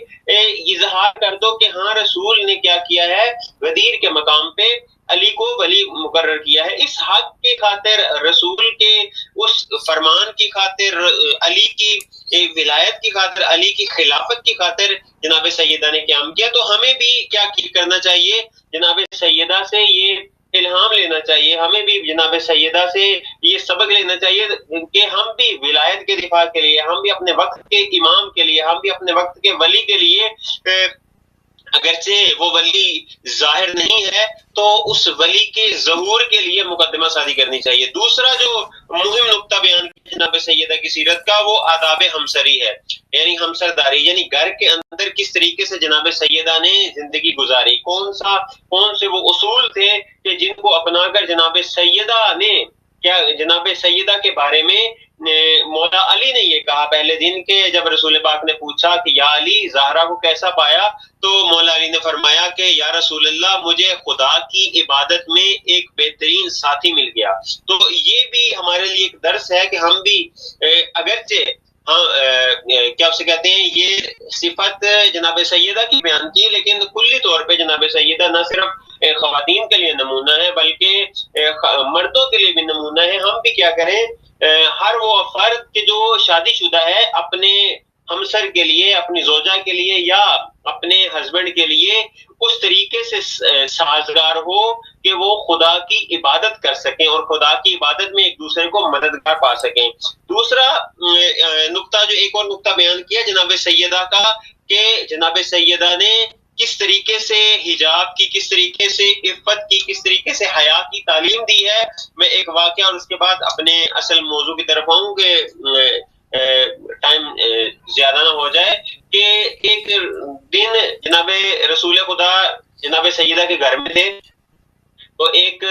اظہار کر دو کہ ہاں رسول نے کیا کیا ہے، غدیر کے مقام پہ علی کو ولی مقرر کیا ہے. اس حق کی خاطر، رسول کے اس فرمان کی خاطر، علی کی ولایت کی خاطر، علی کی خلافت کی خاطر جناب سیدہ نے قیام کیا. تو ہمیں بھی کیا کرنا چاہیے، جناب سیدہ سے یہ الہام لینا چاہیے، ہمیں بھی جناب سیدہ سے یہ سبق لینا چاہیے کہ ہم بھی ولایت کے دفاع کے لیے، ہم بھی اپنے وقت کے امام کے لیے، ہم بھی اپنے وقت کے ولی کے لیے، اگرچہ وہ ولی ظاہر نہیں ہے تو اس ولی کے ظہور کے لیے مقدمہ سازی کرنی چاہیے. دوسرا جو مہم نقطہ بیان کیا جناب سیدہ کی سیرت کا، وہ آداب ہمسری ہے، یعنی ہمسرداری، یعنی گھر کے اندر کس طریقے سے جناب سیدہ نے زندگی گزاری، کون سے وہ اصول تھے کہ جن کو اپنا کر جناب سیدہ نے کیا، جناب سیدہ کے بارے میں مولا علی نے یہ کہا پہلے دن کے جب رسول پاک نے پوچھا کہ یا علی زہرا کو کیسا پایا، تو مولا علی نے فرمایا کہ یا رسول اللہ مجھے خدا کی عبادت میں ایک بہترین ساتھی مل گیا. تو یہ بھی ہمارے لیے ایک درس ہے کہ ہم بھی اگرچہ کیا اسے کہتے ہیں، یہ صفت جناب سیدہ کی بیان کی، لیکن کلی طور پہ جناب سیدہ نہ صرف خواتین کے لیے نمونہ ہے بلکہ مردوں کے لیے بھی نمونہ ہے. ہم بھی کیا کریں، ہر وہ فرد کے جو شادی شدہ ہے اپنے ہمسر کے لیے، اپنی زوجہ کے لیے یا اپنے ہسبینڈ کے لیے اس طریقے سے سازگار ہو کہ وہ خدا کی عبادت کر سکیں اور خدا کی عبادت میں ایک دوسرے کو مددگار پا سکیں. دوسرا نقطہ، جو ایک اور نقطہ بیان کیا جناب سیدہ کا، کہ جناب سیدہ نے کس طریقے سے حجاب کی، کس طریقے سے عفت کی، کس طریقے سے حیا کی تعلیم دی ہے. میں ایک واقعہ اور اس کے بعد اپنے اصل موضوع کی طرف آؤں کہ ٹائم زیادہ نہ ہو جائے. کہ ایک دن جناب رسول خدا جناب سیدہ کے گھر میں تھے، تو ایک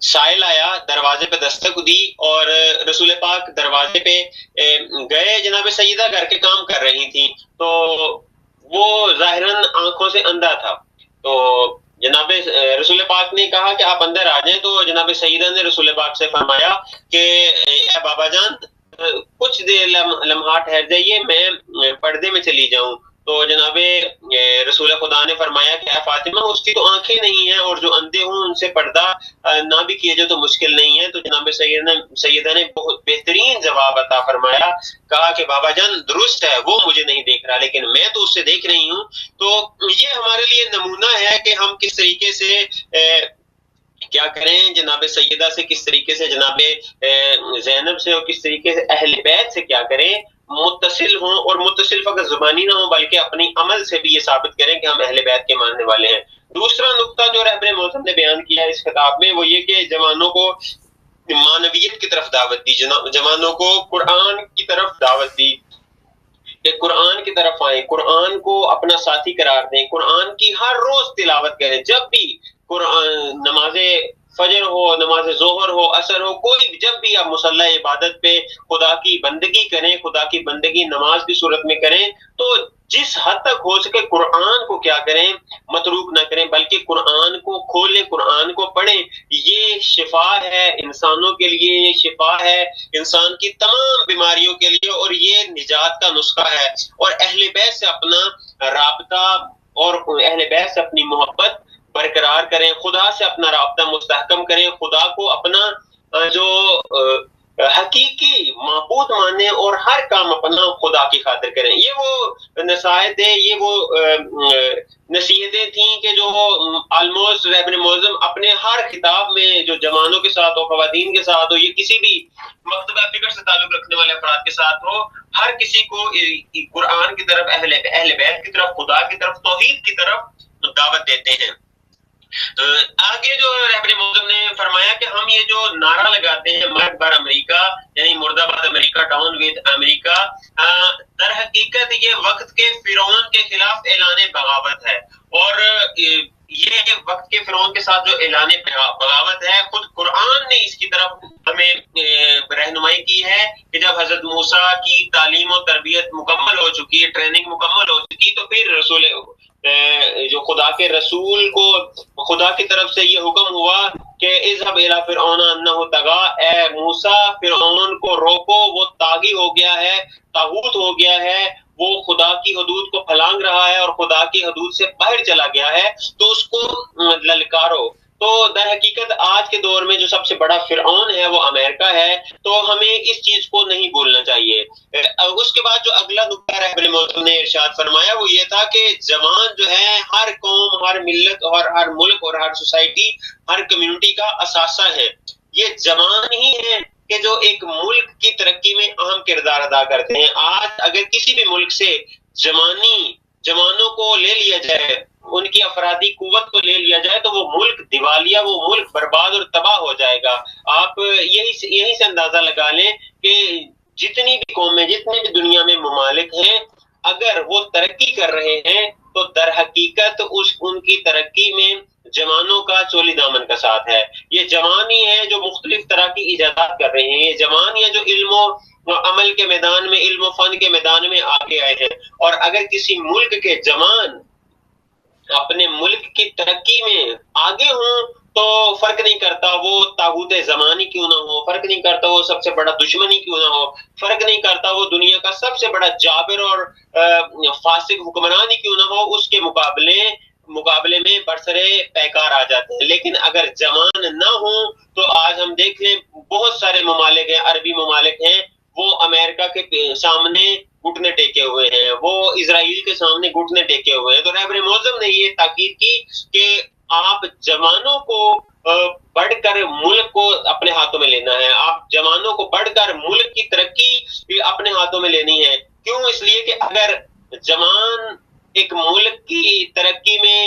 سائل آیا، دروازے پہ دستک دی اور رسول پاک دروازے پہ گئے. جناب سیدہ گھر کے کام کر رہی تھی، تو وہ ظاہراً آنکھوں سے اندھا تھا. تو جناب رسول پاک نے کہا کہ آپ اندر آ جائیں. تو جناب سیدہ نے رسول پاک سے فرمایا کہ اے بابا جان کچھ دیر لمحات ٹھہر جائیے، میں پردے میں چلی جاؤں. تو جناب رسول خدا نے فرمایا کہ اے فاطمہ اس کی تو آنکھیں نہیں ہیں، اور جو اندھے ہوں ان سے پردہ نہ بھی کیے جائے تو مشکل نہیں ہے. تو جناب سیدہ نے بہت بہترین جواب عطا فرمایا، کہا کہ بابا جان درست ہے، وہ مجھے نہیں دیکھ رہا لیکن میں تو اس سے دیکھ رہی ہوں. تو یہ ہمارے لیے نمونہ ہے کہ ہم کس طریقے سے کیا کریں، جناب سیدہ سے کس طریقے سے، جناب زینب سے اور کس طریقے سے اہل بیت سے کیا کریں، متصل ہوں، اور متصل فقط زبانی نہ ہوں بلکہ اپنی عمل سے بھی یہ ثابت کریں کہ ہم اہل بیت کے ماننے والے ہیں. دوسرا نقطہ جو رہبر معظم نے بیان کیا ہے اس خطاب میں، وہ یہ کہ جوانوں کو معنویت کی طرف دعوت دی، جوانوں کو قرآن کی طرف دعوت دی کہ قرآن کی طرف آئیں، قرآن کو اپنا ساتھی قرار دیں، قرآن کی ہر روز تلاوت کریں. جب بھی قرآن، نماز فجر ہو، نماز ظہر ہو، عصر ہو، کوئی جب بھی آپ مصلی عبادت پہ خدا کی بندگی کریں، خدا کی بندگی نماز کی صورت میں کریں، تو جس حد تک ہو سکے قرآن کو کیا کریں، متروک نہ کریں بلکہ قرآن کو کھولیں، قرآن کو پڑھیں. یہ شفا ہے انسانوں کے لیے، یہ شفا ہے انسان کی تمام بیماریوں کے لیے، اور یہ نجات کا نسخہ ہے. اور اہل بیت سے اپنا رابطہ اور اہل بیت سے اپنی محبت برقرار کریں، خدا سے اپنا رابطہ مستحکم کریں، خدا کو اپنا جو حقیقی معبود مانیں اور ہر کام اپنا خدا کی خاطر کریں. یہ وہ نصائحت ہے، یہ وہ نصیحتیں تھیں کہ جو آلموسٹ رہبر معظم اپنے ہر خطاب میں جو جوانوں کے ساتھ ہو، خواتین کے ساتھ ہو، یہ کسی بھی مکتبہ فکر سے تعلق رکھنے والے افراد کے ساتھ ہو، ہر کسی کو قرآن کی طرف، اہل بیت کی طرف، خدا کی طرف، توحید کی طرف دعوت دیتے ہیں. آگے جو رہبر معظم نے فرمایا کہ ہم یہ جو نعرہ لگاتے ہیں مرد بر امریکہ، یعنی مرد آباد امریکہ، ڈاؤن ود امریکہ، در حقیقت یہ وقت کے فرعون کے خلاف اعلان بغاوت ہے. اور یہ وقت کے فرعون کے ساتھ جو اعلان بغاوت ہے، خود قرآن نے اس کی طرف ہمیں رہنمائی کی ہے کہ جب حضرت موسیٰ کی تعلیم و تربیت مکمل ہو چکی ہے، ٹریننگ مکمل ہو چکی، تو پھر رسول جو خدا کے رسول کو خدا کی طرف سے یہ حکم ہوا کہ اذهب الى فرعون انه طغى، اے موسیٰ فرعون کو روکو، وہ طاغی ہو گیا ہے، طاغوت ہو گیا ہے، وہ خدا کی حدود کو پھلانگ رہا ہے اور خدا کی حدود سے باہر چلا گیا ہے، تو اس کو للکارو۔ تو در حقیقت آج کے دور میں جو سب سے بڑا فرعون ہے وہ امریکہ ہے، تو ہمیں اس چیز کو نہیں بھولنا چاہیے۔ اس کے بعد جو اگلا نقطہ رہبر موضوع نے ارشاد فرمایا وہ یہ تھا کہ جوان جو ہے ہر قوم، ہر ملت اور ہر ملک اور ہر سوسائٹی، ہر کمیونٹی کا اثاثہ ہے۔ یہ جوان ہی ہے کہ جو ایک ملک کی ترقی میں اہم کردار ادا کرتے ہیں۔ آج اگر کسی بھی ملک سے جوانوں کو لے لیا جائے، ان کی افرادی قوت کو لے لیا جائے، تو وہ ملک دیوالیہ، وہ ملک برباد اور تباہ ہو جائے گا۔ آپ یہی سے اندازہ لگا لیں کہ جتنی بھی قومیں، جتنے بھی دنیا میں ممالک ہیں، اگر وہ ترقی کر رہے ہیں تو در حقیقت ان کی ترقی میں جوانوں کا چولی دامن کا ساتھ ہے۔ یہ جوان ہی ہیں جو مختلف طرح کی ایجادات کر رہے ہیں، یہ جوان ہی ہیں جو علم و عمل کے میدان میں، علم و فن کے میدان میں آگے آئے ہیں۔ اور اگر کسی ملک کے جوان اپنے ملک کی ترقی میں آگے ہوں تو فرق نہیں کرتا وہ طاغوت زمانی کیوں نہ ہو، فرق نہیں کرتا وہ سب سے بڑا دشمنی کیوں نہ ہو، فرق نہیں کرتا وہ دنیا کا سب سے بڑا جابر اور فاسق حکمران ہی کیوں نہ ہو، اس کے مقابلے میں برسرے پیکار آ جاتے ہیں۔ لیکن اگر جوان نہ ہوں تو آج ہم دیکھ لیں بہت سارے ممالک ہیں، عربی ممالک ہیں، وہ امریکہ کے سامنے گھٹنے ٹیکے ہوئے ہیں، وہ اسرائیل کے سامنے گھٹنے ٹیکے ہوئے ہیں۔ تو رہبر معظم نے یہ تاکید کی کہ آپ جوانوں کو بڑھ کر ملک کو اپنے ہاتھوں میں لینا ہے، آپ جوانوں کو بڑھ کر ملک کی ترقی اپنے ہاتھوں میں لینی ہے۔ کیوں؟ اس لیے کہ اگر جوان ایک ملک کی ترقی میں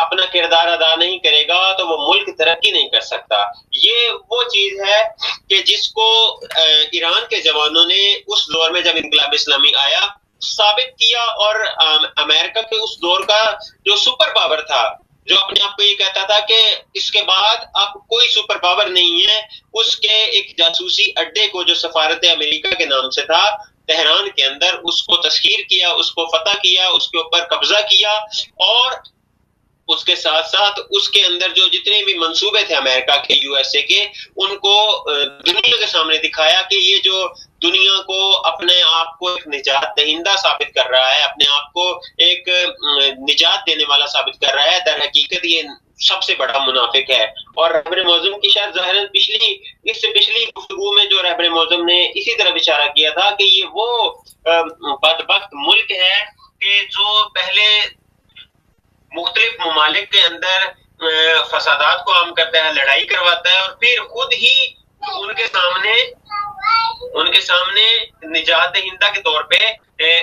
اپنا کردار ادا نہیں کرے گا تو وہ ملک ترقی نہیں کر سکتا۔ یہ وہ چیز ہے کہ جس کو ایران کے جوانوں نے اس دور میں جب انقلاب اسلامی آیا ثابت کیا، اور امریکہ کے اس دور کا جو سپر پاور تھا، جو اپنے آپ کو یہ کہتا تھا کہ اس کے بعد اب کوئی سپر پاور نہیں ہے، اس کے ایک جاسوسی اڈے کو جو سفارت امریکہ کے نام سے تھا تہران کے اندر، اس کو تسخیر کیا، اس کو فتح کیا، اس کے اوپر قبضہ کیا، اور اس کے ساتھ ساتھ اس کے اندر جو جتنے بھی منصوبے تھے امریکہ کے، یو ایس اے کے، ان کو دنیا کے سامنے دکھایا کہ یہ جو دنیا کو اپنے آپ کو ایک نجات دہندہ ثابت کر رہا ہے، اپنے آپ کو ایک نجات دینے والا ثابت کر رہا ہے، در حقیقت یہ سب سے بڑا منافق ہے۔ اور رہبر معظم کی شاید ظاہراً اس سے پچھلی گفتگو میں جو رہبر معظم نے اسی طرف اشارہ کیا تھا کہ یہ وہ بدبخت ملک ہے کہ جو پہلے مختلف ممالک کے اندر فسادات کو عام کرتا ہے، لڑائی کرواتا ہے، اور پھر خود ہی ان کے سامنے نجات دہندہ کے طور پہ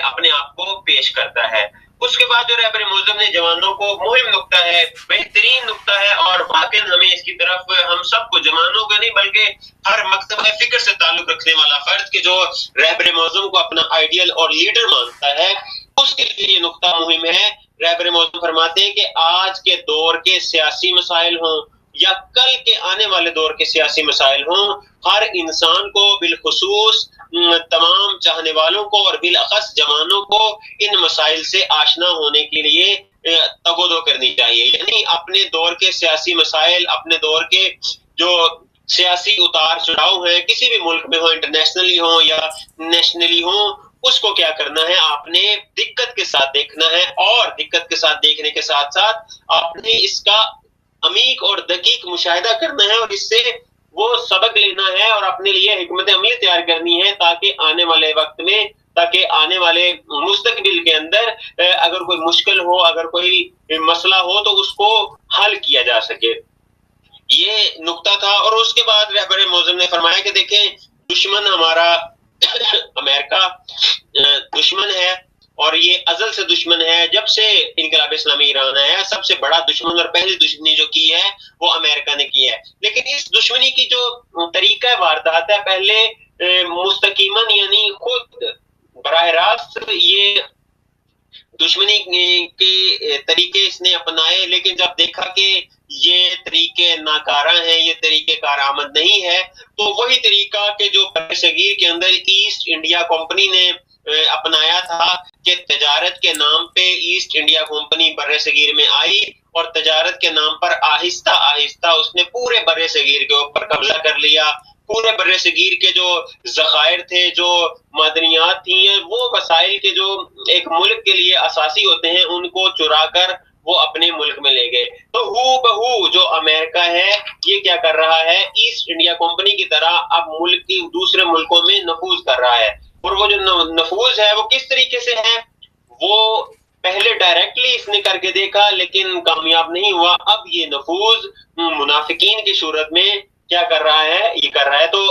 اپنے آپ کو پیش کرتا ہے۔ اس کے بعد جو رہبر معظم نے جوانوں کو مہم نقطہ ہے، بہترین نقطہ ہے، اور واقعی ہمیں اس کی طرف ہم سب کو، جوانوں کو نہیں بلکہ ہر مکتبہ فکر سے تعلق رکھنے والا فرد کہ جو رہبر معظم کو اپنا آئیڈیل اور لیڈر مانتا ہے، اس کے لیے یہ نقطہ مہم ہے۔ رہبر معظم فرماتے ہیں کہ آج کے دور کے سیاسی مسائل ہوں یا کل کے آنے والے دور کے سیاسی مسائل ہوں، ہر انسان کو بالخصوص تمام چاہنے والوں کو اور بالاخص جوانوں کو ان مسائل سے آشنا ہونے کے لیے تگودو کرنی چاہیے۔ یعنی اپنے دور کے سیاسی مسائل، اپنے دور کے جو سیاسی اتار چڑھاؤ ہیں کسی بھی ملک میں ہو، انٹرنیشنلی ہوں یا نیشنلی ہوں، اس کو کیا کرنا ہے، آپ نے دقت کے ساتھ دیکھنا ہے، اور دقت کے ساتھ دیکھنے کے ساتھ ساتھ آپ نے اس کا عمیق اور دقیق مشاہدہ کرنا ہے، اور اس سے وہ سبق لینا ہے اور اپنے لیے حکمت عملی تیار کرنی ہے، تاکہ آنے والے وقت میں، تاکہ آنے والے مستقبل کے اندر اگر کوئی مشکل ہو، اگر کوئی مسئلہ ہو تو اس کو حل کیا جا سکے۔ یہ نقطہ تھا۔ اور اس کے بعد رہبر معظم نے فرمایا کہ دیکھیں دشمن ہمارا امریکہ دشمن ہے، اور یہ ازل سے دشمن ہے، جب سے انقلاب اسلامی ایران آیا سب سے بڑا دشمن اور پہلی دشمنی جو کی ہے وہ امریکہ نے کی ہے۔ لیکن اس دشمنی کی جو طریقہ واردات ہے، پہلے مستقیماً یعنی خود براہ راست یہ دشمنی کے طریقے اس نے اپنائے، لیکن جب دیکھا کہ یہ طریقے ناکارہ ہیں، یہ طریقے کارآمد نہیں ہے، تو وہی طریقہ کہ جو بر صغیر کے اندر ایسٹ انڈیا کمپنی نے اپنایا تھا کہ تجارت کے نام پہ ایسٹ انڈیا کمپنی بر صغیر میں آئی اور تجارت کے نام پر آہستہ آہستہ اس نے پورے بر صغیر کے اوپر قبضہ کر لیا. پورے بر صغیر کے جو ذخائر تھے، جو معدنیات تھیں، وہ وسائل کے جو ایک ملک کے لیے اساسی ہوتے ہیں، ان کو چرا کر وہ اپنے ملک میں لے گئے. تو ہو بہو جو امریکہ ہے یہ کیا کر رہا ہے، ایسٹ انڈیا کمپنی کی طرح اب ملک کی دوسرے ملکوں میں نفوذ کر رہا ہے. اور وہ جو نفوذ ہے وہ کس طریقے سے ہے، وہ پہلے ڈائریکٹلی اس نے کر کے دیکھا لیکن کامیاب نہیں ہوا. اب یہ نفوذ منافقین کی صورت میں کیا کر رہا ہے، یہ کر رہا ہے. تو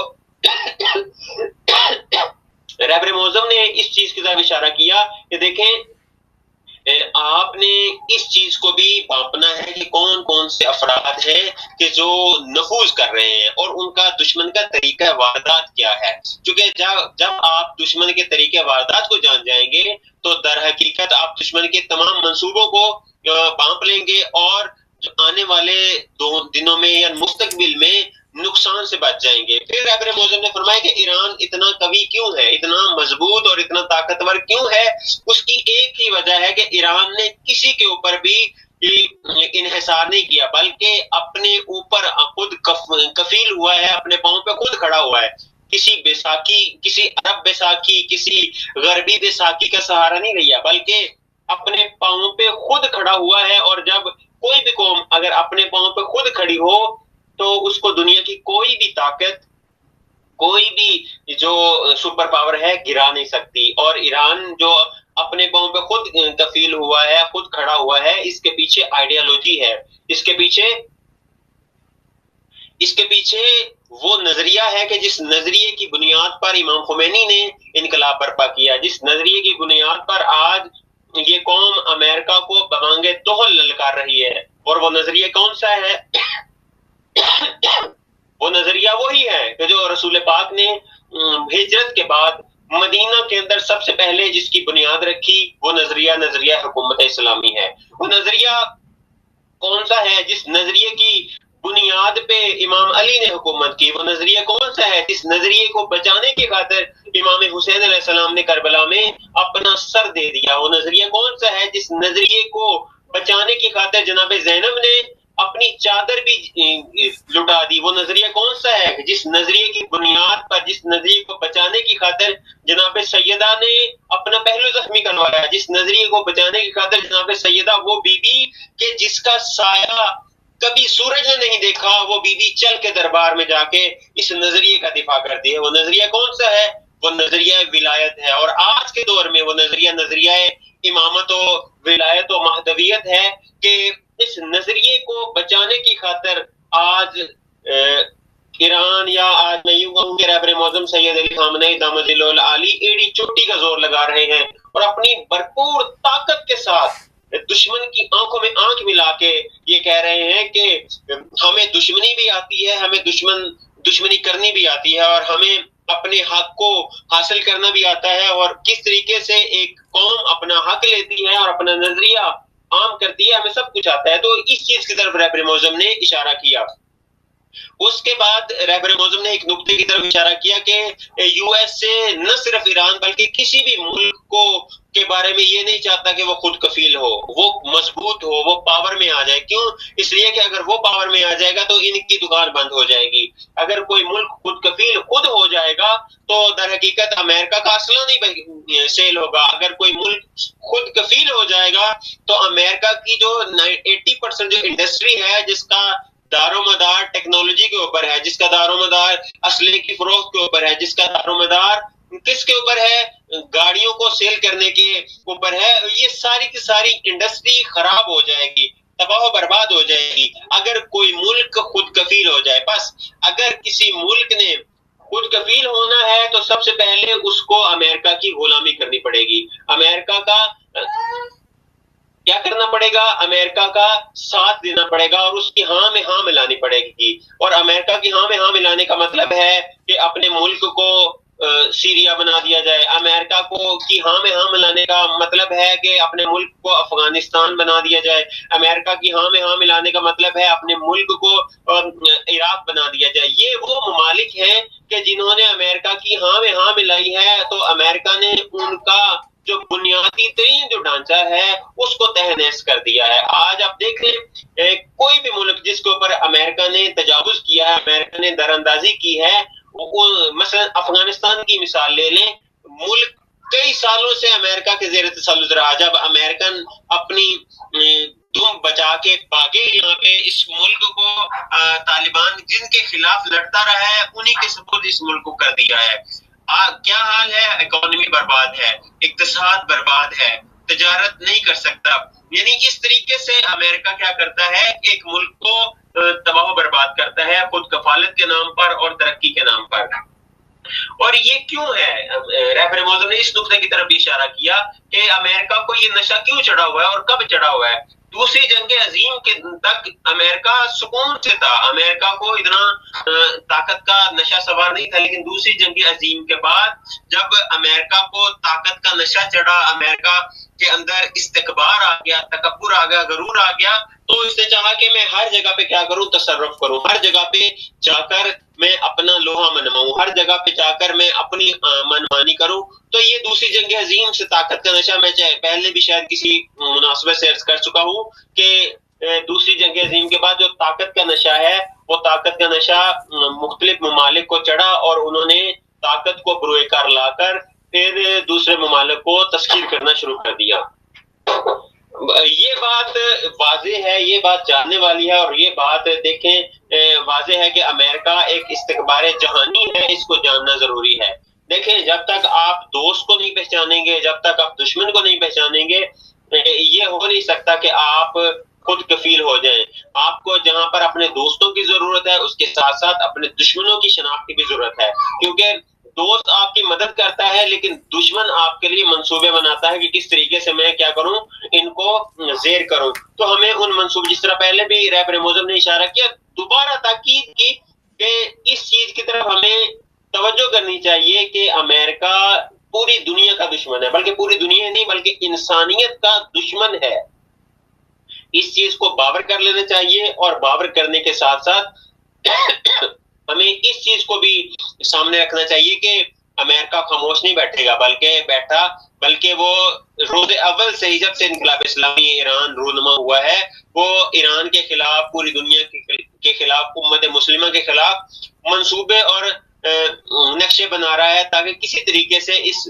رہبر معظم نے اس چیز کی طرف اشارہ کیا کہ دیکھیں آپ نے اس چیز کو بھی بھانپنا ہے کہ کون کون سے افراد ہیں کہ جو نفوذ کر رہے ہیں اور ان کا دشمن کا طریقہ واردات کیا ہے. کیونکہ جب آپ دشمن کے طریقہ واردات کو جان جائیں گے تو در حقیقت آپ دشمن کے تمام منصوبوں کو بھانپ لیں گے اور آنے والے دنوں میں یا مستقبل میں نقصان سے بچ جائیں گے. پھر رہبر معظم نے فرمایا کہ ایران اتنا قوی کیوں ہے، اتنا مضبوط اور اتنا طاقتور کیوں ہے. اس کی ایک ہی وجہ ہے کہ ایران نے کسی کے اوپر بھی انحصار نہیں کیا، بلکہ اپنے اوپر خود کفیل ہوا ہے، اپنے پاؤں پہ خود کھڑا ہوا ہے. کسی بیساکھی، کسی عرب بیساکھی، کسی غربی بیساکھی کا سہارا نہیں لیا، بلکہ اپنے پاؤں پہ خود کھڑا ہوا ہے. اور جب کوئی بھی قوم اگر اپنے پاؤں پہ خود کھڑی ہو تو اس کو دنیا کی کوئی بھی طاقت، کوئی بھی جو سپر پاور ہے گرا نہیں سکتی. اور ایران جو اپنے پاؤں پہ خود کفیل ہوا ہے، خود کھڑا ہوا ہے، اس کے پیچھے آئیڈیالوجی ہے، اس کے پیچھے وہ نظریہ ہے کہ جس نظریے کی بنیاد پر امام خمینی نے انقلاب برپا کیا، جس نظریے کی بنیاد پر آج یہ قوم امریکہ کو بمانگے دہل للکار رہی ہے. اور وہ نظریہ کون سا ہے؟ وہ نظریہ وہی ہے کہ جو رسول پاک نے ہجرت کے بعد مدینہ کے اندر سب سے پہلے جس کی بنیاد رکھی، وہ نظریہ حکومت اسلامی ہے. وہ نظریہ کون سا ہے؟ جس نظریے کی بنیاد پہ امام علی نے حکومت کی. وہ نظریہ کون سا ہے؟ جس نظریے کو بچانے کی خاطر امام حسین علیہ السلام نے کربلا میں اپنا سر دے دیا. وہ نظریہ کون سا ہے؟ جس نظریے کو بچانے کی خاطر جناب زینب نے اپنی چادر بھی لٹا دی. وہ نظریہ کون سا ہے؟ جس نظریے کی بنیاد پر، جس نظریے کو بچانے کی خاطر جناب سیدہ نے اپنا پہلو زخمی کروایا. جس نظریے کو بچانے کی خاطر جناب سیدہ وہ بی بی کہ جس کا سایہ کبھی سورج نے نہیں دیکھا، وہ بی بی چل کے دربار میں جا کے اس نظریے کا دفاع کرتی ہے. وہ نظریہ کون سا ہے؟ وہ نظریہ ولایت ہے. اور آج کے دور میں وہ نظریہ امامت و ولایت و مہدویت ہے کہ اس نظریے کو بچانے کی خاطر آج ایران، یا آج میں یوں کہوں کہ رہبر معظم سید علی خامنہئی دامت ظلہ العالی ایڑی چوٹی کا زور لگا رہے ہیں اور اپنی بھرپور طاقت کے ساتھ دشمن کی آنکھوں میں آنکھ ملا کے یہ کہہ رہے ہیں کہ ہمیں دشمنی بھی آتی ہے، ہمیں دشمنی کرنی بھی آتی ہے، اور ہمیں اپنے حق کو حاصل کرنا بھی آتا ہے. اور کس طریقے سے ایک قوم اپنا حق لیتی ہے اور اپنا نظریہ عام کرتی ہے، ہمیں سب کچھ آتا ہے. تو اس چیز کی طرف رہبر معظم نے اشارہ کیا. اس کے بعد رہبر معظم نے ایک نقطے کی طرف اشارہ کیا کہ یو ایس سے نہ صرف ایران بلکہ کسی بھی ملک کو کے بارے میں یہ نہیں چاہتا کہ وہ خود کفیل ہو، وہ مضبوط ہو، وہ پاور میں آ جائے. کیوں؟ اس لیے کہ اگر وہ پاور میں آ جائے گا تو ان کی دکان بند ہو جائے گی. اگر کوئی ملک خود کفیل خود ہو جائے گا تو در حقیقت امریکہ کا اسلحہ نہیں سیل ہوگا. اگر کوئی ملک خود کفیل ہو جائے گا تو امریکہ کی جو 80% جو انڈسٹری ہے، جس کا دار و مدار ٹیکنالوجی کے اوپر ہے، جس کا دار و مدار اسلحے کی فروخت کے اوپر ہے، جس کا دار و مدار کس کے اوپر ہے؟ گاڑیوں کو سیل کرنے کے اوپر ہے، یہ ساری کی ساری انڈسٹری خراب ہو جائے گی، تباہ و برباد ہو جائے گی اگر کوئی ملک خود کفیل ہو جائے. بس اگر کسی ملک نے خود کفیل ہونا ہے تو سب سے پہلے اس کو امریکہ کی غلامی کرنی پڑے گی. امریکہ کا کیا کرنا پڑے گا؟ امریکہ کا ساتھ دینا پڑے گا اور اس کی ہاں میں ہاں ملانی پڑے گی. اور امریکہ کی ہاں میں ہاں ملانے کا مطلب ہے کہ اپنے ملک کو سیریا بنا دیا جائے. امریکہ کو کی ہاں میں ہاں ملانے کا مطلب ہے کہ اپنے ملک کو افغانستان بنا دیا جائے. امریکہ کی ہاں میں ہاں ملانے کا مطلب ہے اپنے ملک کو عراق بنا دیا جائے. یہ وہ ممالک ہیں کہ جنہوں نے امریکہ کی ہاں میں ہاں ملائی ہے تو امریکہ نے ان کا جو بنیادی ترین جو ڈھانچہ ہے اس کو تہس کر دیا ہے. آج آپ دیکھیں کوئی بھی ملک جس کے اوپر امریکہ نے تجاوز کیا ہے, امریکہ نے دراندازی کی ہے, مثلا افغانستان کی مثال لے لیں. ملک کئی سالوں سے امریکہ کے زیر تسلط رہا. جب امریکن اپنی دم بچا کے بھاگے یہاں پہ, اس ملک کو طالبان جن کے خلاف لڑتا رہا ہے انہی کے سپرد اس ملک کو کر دیا ہے. کیا حال ہے؟ اکانومی برباد ہے, اقتصاد برباد ہے, تجارت نہیں کر سکتا. یعنی اس طریقے سے امریکہ کیا کرتا ہے, ایک ملک کو تباہ و برباد کرتا ہے خود کفالت کے نام پر اور ترقی کے نام پر. اور یہ کیوں ہے؟ رہبر معظم نے اس نقطے کی طرف بھی اشارہ کیا کہ امریکہ کو یہ نشہ کیوں چڑھا ہوا ہے اور کب چڑھا ہوا ہے. دوسری جنگ عظیم کے تک امریکہ سکون سے تھا, امریکہ کو اتنا طاقت کا نشہ سوار نہیں تھا, لیکن دوسری جنگ عظیم کے بعد جب امریکہ کو طاقت کا نشہ چڑھا, امریکہ کے اندر استکبار آ گیا, تکبر آ گیا, غرور آ گیا, تو اس نے چاہا کہ میں ہر جگہ پہ کیا کروں, تصرف کروں, ہر جگہ پہ جا کر میں اپنا لوہا منواؤں, ہر جگہ پہ جا کر میں اپنی منمانی کروں. تو یہ دوسری جنگ عظیم سے طاقت کا نشہ, میں پہلے بھی شاید کسی مناسبت سے عرض کر چکا ہوں کہ دوسری جنگ عظیم کے بعد جو طاقت کا نشہ ہے وہ طاقت کا نشہ مختلف ممالک کو چڑھا اور انہوں نے طاقت کو بروئے کار لا کر پھر دوسرے ممالک کو تسخیر کرنا شروع کر دیا. یہ بات واضح ہے, یہ بات جاننے والی ہے, اور یہ بات دیکھیں واضح ہے کہ امریکہ ایک استکبار جہانی ہے, اس کو جاننا ضروری ہے. دیکھیں جب تک آپ دوست کو نہیں پہچانیں گے, جب تک آپ دشمن کو نہیں پہچانیں گے, یہ ہو نہیں سکتا کہ آپ خود کفیل ہو جائیں. آپ کو جہاں پر اپنے دوستوں کی ضرورت ہے اس کے ساتھ ساتھ اپنے دشمنوں کی شناخت کی بھی ضرورت ہے, کیونکہ دوست آپ کی مدد کرتا ہے لیکن دشمن آپ کے لیے منصوبے بناتا ہے کہ کس طریقے سے میں کیا کروں, ان کو زیر کروں. تو ہمیں ان منصوبے, جس طرح پہلے بھی رہبر معظم نے اشارہ کیا, دوبارہ تاکید کی کہ اس چیز کی طرف ہمیں توجہ کرنی چاہیے کہ امریکہ پوری دنیا کا دشمن ہے, بلکہ پوری دنیا نہیں بلکہ انسانیت کا دشمن ہے. اس چیز کو باور کر لینا چاہیے, اور باور کرنے کے ساتھ ساتھ ہمیں اس چیز کو بھی سامنے رکھنا چاہیے کہ امریکہ خاموش نہیں بیٹھے گا, بلکہ وہ روز اول سے ہی جب سے انقلاب اسلامی ایران رونما ہوا ہے وہ ایران کے خلاف, پوری دنیا کے خلاف, امت مسلمہ کے خلاف منصوبے اور نقشے بنا رہا ہے تاکہ کسی طریقے سے اس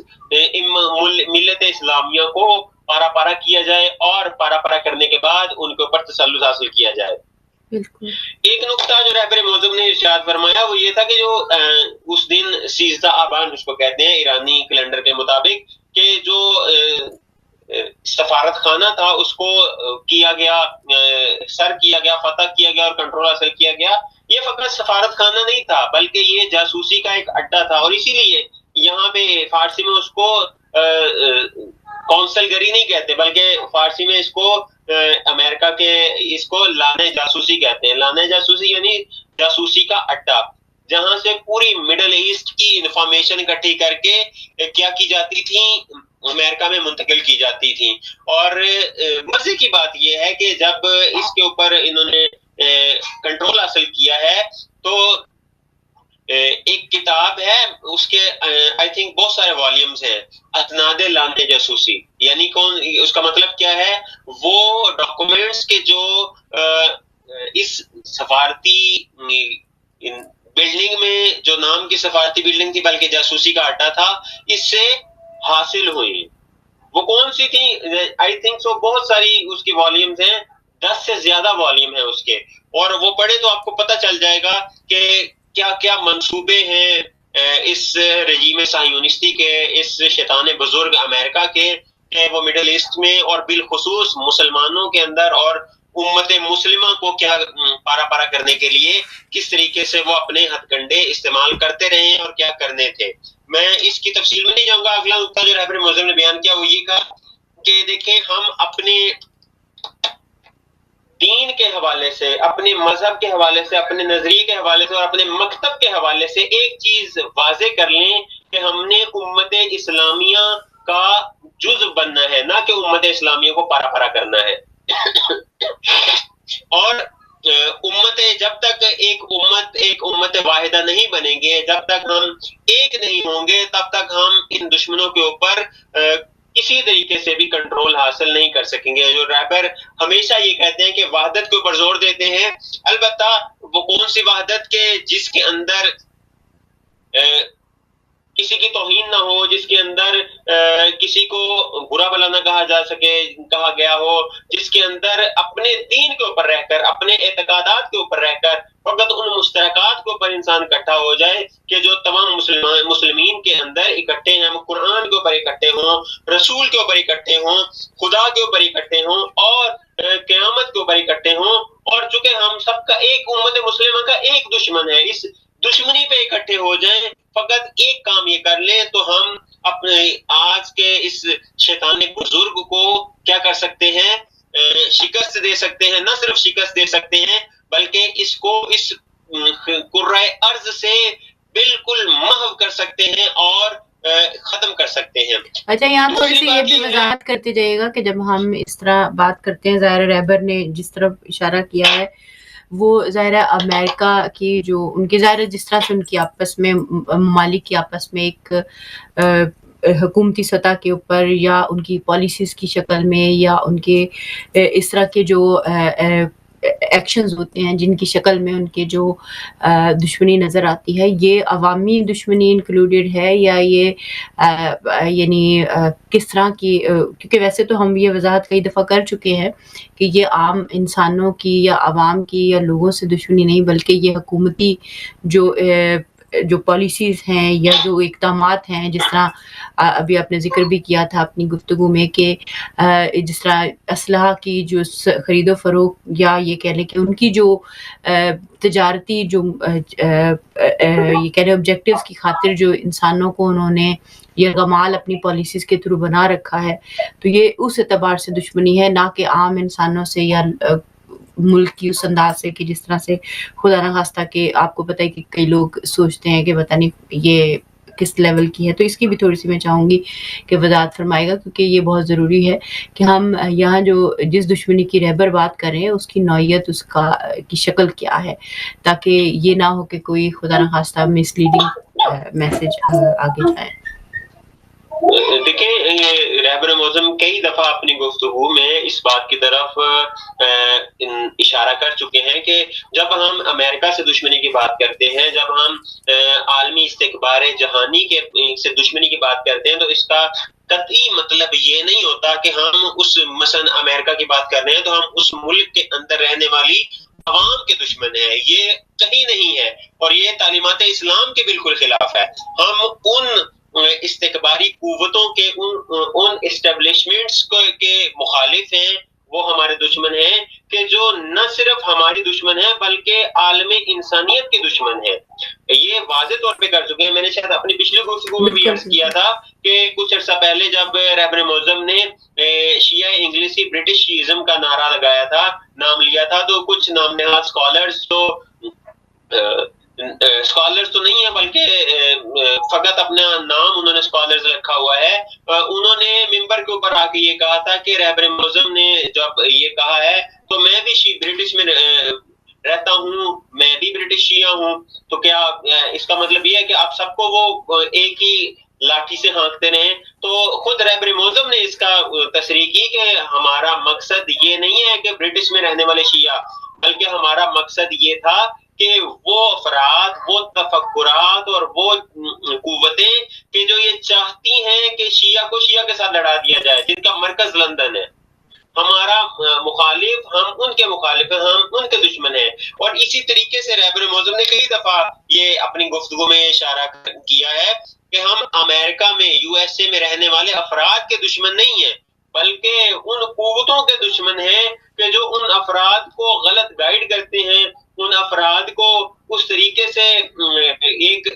ملت اسلامیہ کو پارا پارا کیا جائے, اور پارا پارا کرنے کے بعد ان کے اوپر تسلط حاصل کیا جائے. بالکل. ایک نقطہ جو رہبر معظم نے ارشاد فرمایا وہ یہ تھا کہ جو اس دن 13 آبان جس کو کہتے ہیں ایرانی کیلنڈر کے مطابق, کہ جو سفارت خانہ تھا اس کو کیا گیا, سر کیا گیا, فتح کیا گیا اور کنٹرول حاصل کیا گیا. یہ فقط سفارت خانہ نہیں تھا بلکہ یہ جاسوسی کا ایک اڈا تھا, اور اسی لیے یہاں پہ فارسی میں اس کو کونسل گری نہیں کہتے بلکہ فارسی میں اس کو امریکہ کے اس کو لانے جاسوسی کہتے ہیں. لانے جاسوسی یعنی جاسوسی کا اڈا, جہاں سے پوری مڈل ایسٹ کی انفارمیشن اکٹھی کر کے کیا کی جاتی تھی, امریکہ میں منتقل کی جاتی تھی. اور مزے کی بات یہ ہے کہ جب اس کے اوپر انہوں نے کنٹرول حاصل کیا ہے تو ایک کتاب ہے, اس کے آئی تھنک بہت سارے والیومز ہیں, اسناد لانے جاسوسی. یعنی کون, اس کا مطلب کیا ہے, وہ ڈاکومنٹس کے جو اس سفارتی بلڈنگ میں, جو نام کی سفارتی بلڈنگ تھی بلکہ جاسوسی کا اڈا تھا, اس سے حاصل ہوئی. وہ کون سی تھی؟ آئی تھنک سو بہت ساری اس کی والیومز ہیں, 10 سے زیادہ والیوم ہیں اس کے, اور وہ پڑھے تو آپ کو پتہ چل جائے گا کہ کیا کیا منصوبے ہیں اس رجیم صہیونستی کے, اس شیطان بزرگ امریکہ کے, کہ وہ مڈل ایسٹ میں اور بالخصوص مسلمانوں کے اندر اور امت مسلمہ کو کیا پارا پارا کرنے کے لیے کس طریقے سے وہ اپنے ہتھ کنڈے استعمال کرتے رہے اور کیا کرنے تھے. میں اس کی تفصیل میں نہیں جاؤں گا. اگلا نقطہ جو رہبر معظم نے بیان کیا وہ یہ کہا کہ دیکھیں ہم اپنے دین کے حوالے سے, اپنے مذہب کے حوالے سے, اپنے نظریے کے حوالے سے اور اپنے مکتب کے حوالے سے ایک چیز واضح کر لیں کہ ہم نے امت اسلامیہ کا جزو بننا ہے، نہ کہ امت اسلامیہ کو پارا پارا کرنا ہے. اور امت جب تک ایک امت واحدہ نہیں بنیں گے، جب تک ہم ایک نہیں ہوں گے، تب تک ہم ان دشمنوں کے اوپر کسی طریقے سے بھی کنٹرول حاصل نہیں کر سکیں گے. جو رہبر ہمیشہ یہ کہتے ہیں کہ وحدت کے اوپر زور دیتے ہیں، البتہ وہ کون سی وحدت کے جس کے اندر کسی کی توہین نہ ہو، جس کے اندر کسی کو برا بھلا نہ کہا گیا ہو، جس کے اندر اپنے دین کے اوپر رہ کر، اپنے اعتقادات کے اوپر رہ کر فقط ان مشترکات کے اوپر انسان اکٹھا ہو جائے کہ جو تمام مسلمین کے اندر اکٹھے ہیں، ہم قرآن کے اوپر اکٹھے ہوں، رسول کے اوپر اکٹھے ہوں، خدا کے اوپر اکٹھے ہوں اور قیامت کے اوپر اکٹھے ہوں. اور چونکہ ہم سب کا ایک امت مسلمہ کا ایک دشمن ہے، اس دشمنی پہ اکٹھے ہو جائیں، فقط ایک کام یہ کر لیں تو ہم اپنے آج کے اس شیطان بزرگ کو کیا کر سکتے ہیں؟ شکست دے سکتے ہیں. نہ صرف شکست دے سکتے ہیں بلکہ اس کو اس کرۂ ارض سے بالکل محو کر سکتے ہیں اور ختم کر سکتے ہیں. اچھا، یہاں تھوڑی سی یہ بھی وضاحت کرتے جائے گا کہ جب ہم اس طرح بات کرتے ہیں، ظاہر رہبر نے جس طرف اشارہ کیا ہے وہ ظاہر امریکہ کی جو ان کی ظاہر جس طرح سے ان کی آپس میں ممالک کی آپس میں ایک حکومتی سطح کے اوپر یا ان کی پالیسیز کی شکل میں یا ان کے اس طرح کے جو ایکشنز ہوتے ہیں جن کی شکل میں ان کے جو دشمنی نظر آتی ہے، یہ عوامی دشمنی انکلوڈیڈ ہے یا یہ یعنی کس طرح کی؟ کیونکہ ویسے تو ہم یہ وضاحت کئی دفعہ کر چکے ہیں کہ یہ عام انسانوں کی یا عوام کی یا لوگوں سے دشمنی نہیں، بلکہ یہ حکومتی جو پالیسیز ہیں یا جو اقدامات ہیں، جس طرح ابھی آپ نے ذکر بھی کیا تھا اپنی گفتگو میں کہ جس طرح اسلحہ کی جو خرید و فروخت یا یہ کہہ لیں کہ ان کی جو تجارتی جو یہ کہہ لیں آبجیکٹیوز کی خاطر جو انسانوں کو انہوں نے یہ غمال اپنی پالیسیز کے تھرو بنا رکھا ہے، تو یہ اس اعتبار سے دشمنی ہے، نہ کہ عام انسانوں سے یا ملک کی اس انداز سے کہ جس طرح سے خدا نہ خواستہ کہ آپ کو پتہ ہے کہ کئی لوگ سوچتے ہیں کہ پتہ نہیں یہ کس لیول کی ہے. تو اس کی بھی تھوڑی سی میں چاہوں گی کہ وضاحت فرمائے گا، کیونکہ یہ بہت ضروری ہے کہ ہم یہاں جو جس دشمنی کی رہبر بات کر رہے ہیں اس کی نوعیت، اس کا کی شکل کیا ہے، تاکہ یہ نہ ہو کہ کوئی خدا نہ خواستہ مس لیڈنگ میسج آگے جائے. دیکھیں، رہبر معظم کئی دفعہ اپنی گفتگو میں اس بات کی طرف اشارہ کر چکے ہیں کہ جب ہم امریکہ سے دشمنی کی بات کرتے ہیں، جب ہم عالمی استکبار جہانی کے سے دشمنی کی بات کرتے ہیں، تو اس کا قطعی مطلب یہ نہیں ہوتا کہ ہم اس مثلا امریکہ کی بات کر رہے ہیں تو ہم اس ملک کے اندر رہنے والی عوام کے دشمن ہیں. یہ کہیں نہیں ہے اور یہ تعلیمات اسلام کے بالکل خلاف ہے. ہم ان استکباری قوتوں کے ان اسٹیبلشمنٹس کے مخالف ہیں، وہ ہمارے دشمن ہیں کہ جو نہ صرف ہماری دشمن ہیں بلکہ عالم انسانیت کے دشمن ہیں. یہ واضح طور پہ کر چکے ہیں. میں نے شاید اپنی پچھلی گفتگو میں بھی عرض کیا تھا کہ کچھ عرصہ پہلے جب رہبر معظم نے شیعہ انگلشی برٹش شیعزم کا نعرہ لگایا تھا، نام لیا تھا، تو کچھ نام نہاد اسکالرز تو نہیں ہے بلکہ فقط اپنا نام انہوں نے اسکالرز رکھا ہوا ہے. انہوں نے ممبر کے اوپر آ کے یہ کہا تھا کہ رہبر معظم نے جب یہ کہا ہے تو میں بھی برٹش میں رہتا ہوں، میں بھی برٹش شیعہ ہوں، تو کیا اس کا مطلب یہ ہے کہ آپ سب کو وہ ایک ہی لاٹھی سے ہانکتے رہیں؟ تو خود رہبر معظم نے اس کا تصریح کی کہ ہمارا مقصد یہ نہیں ہے کہ برٹش میں رہنے والے شیعہ، بلکہ ہمارا مقصد یہ تھا کہ وہ افراد، وہ تفکرات اور وہ قوتیں کہ جو یہ چاہتی ہیں کہ شیعہ کو شیعہ کے ساتھ لڑا دیا جائے، جن کا مرکز لندن ہے، ہمارا مخالف، ہم ان کے مخالف ہیں، ہم ان کے دشمن ہیں. اور اسی طریقے سے رہبر معظم نے کئی دفعہ یہ اپنی گفتگو میں اشارہ کیا ہے کہ ہم امریکہ میں، یو ایس اے میں رہنے والے افراد کے دشمن نہیں ہیں بلکہ ان قوتوں کے دشمن ہیں کہ جو ان افراد کو غلط گائیڈ کرتے ہیں، ان افراد کو اس طریقے سے ایک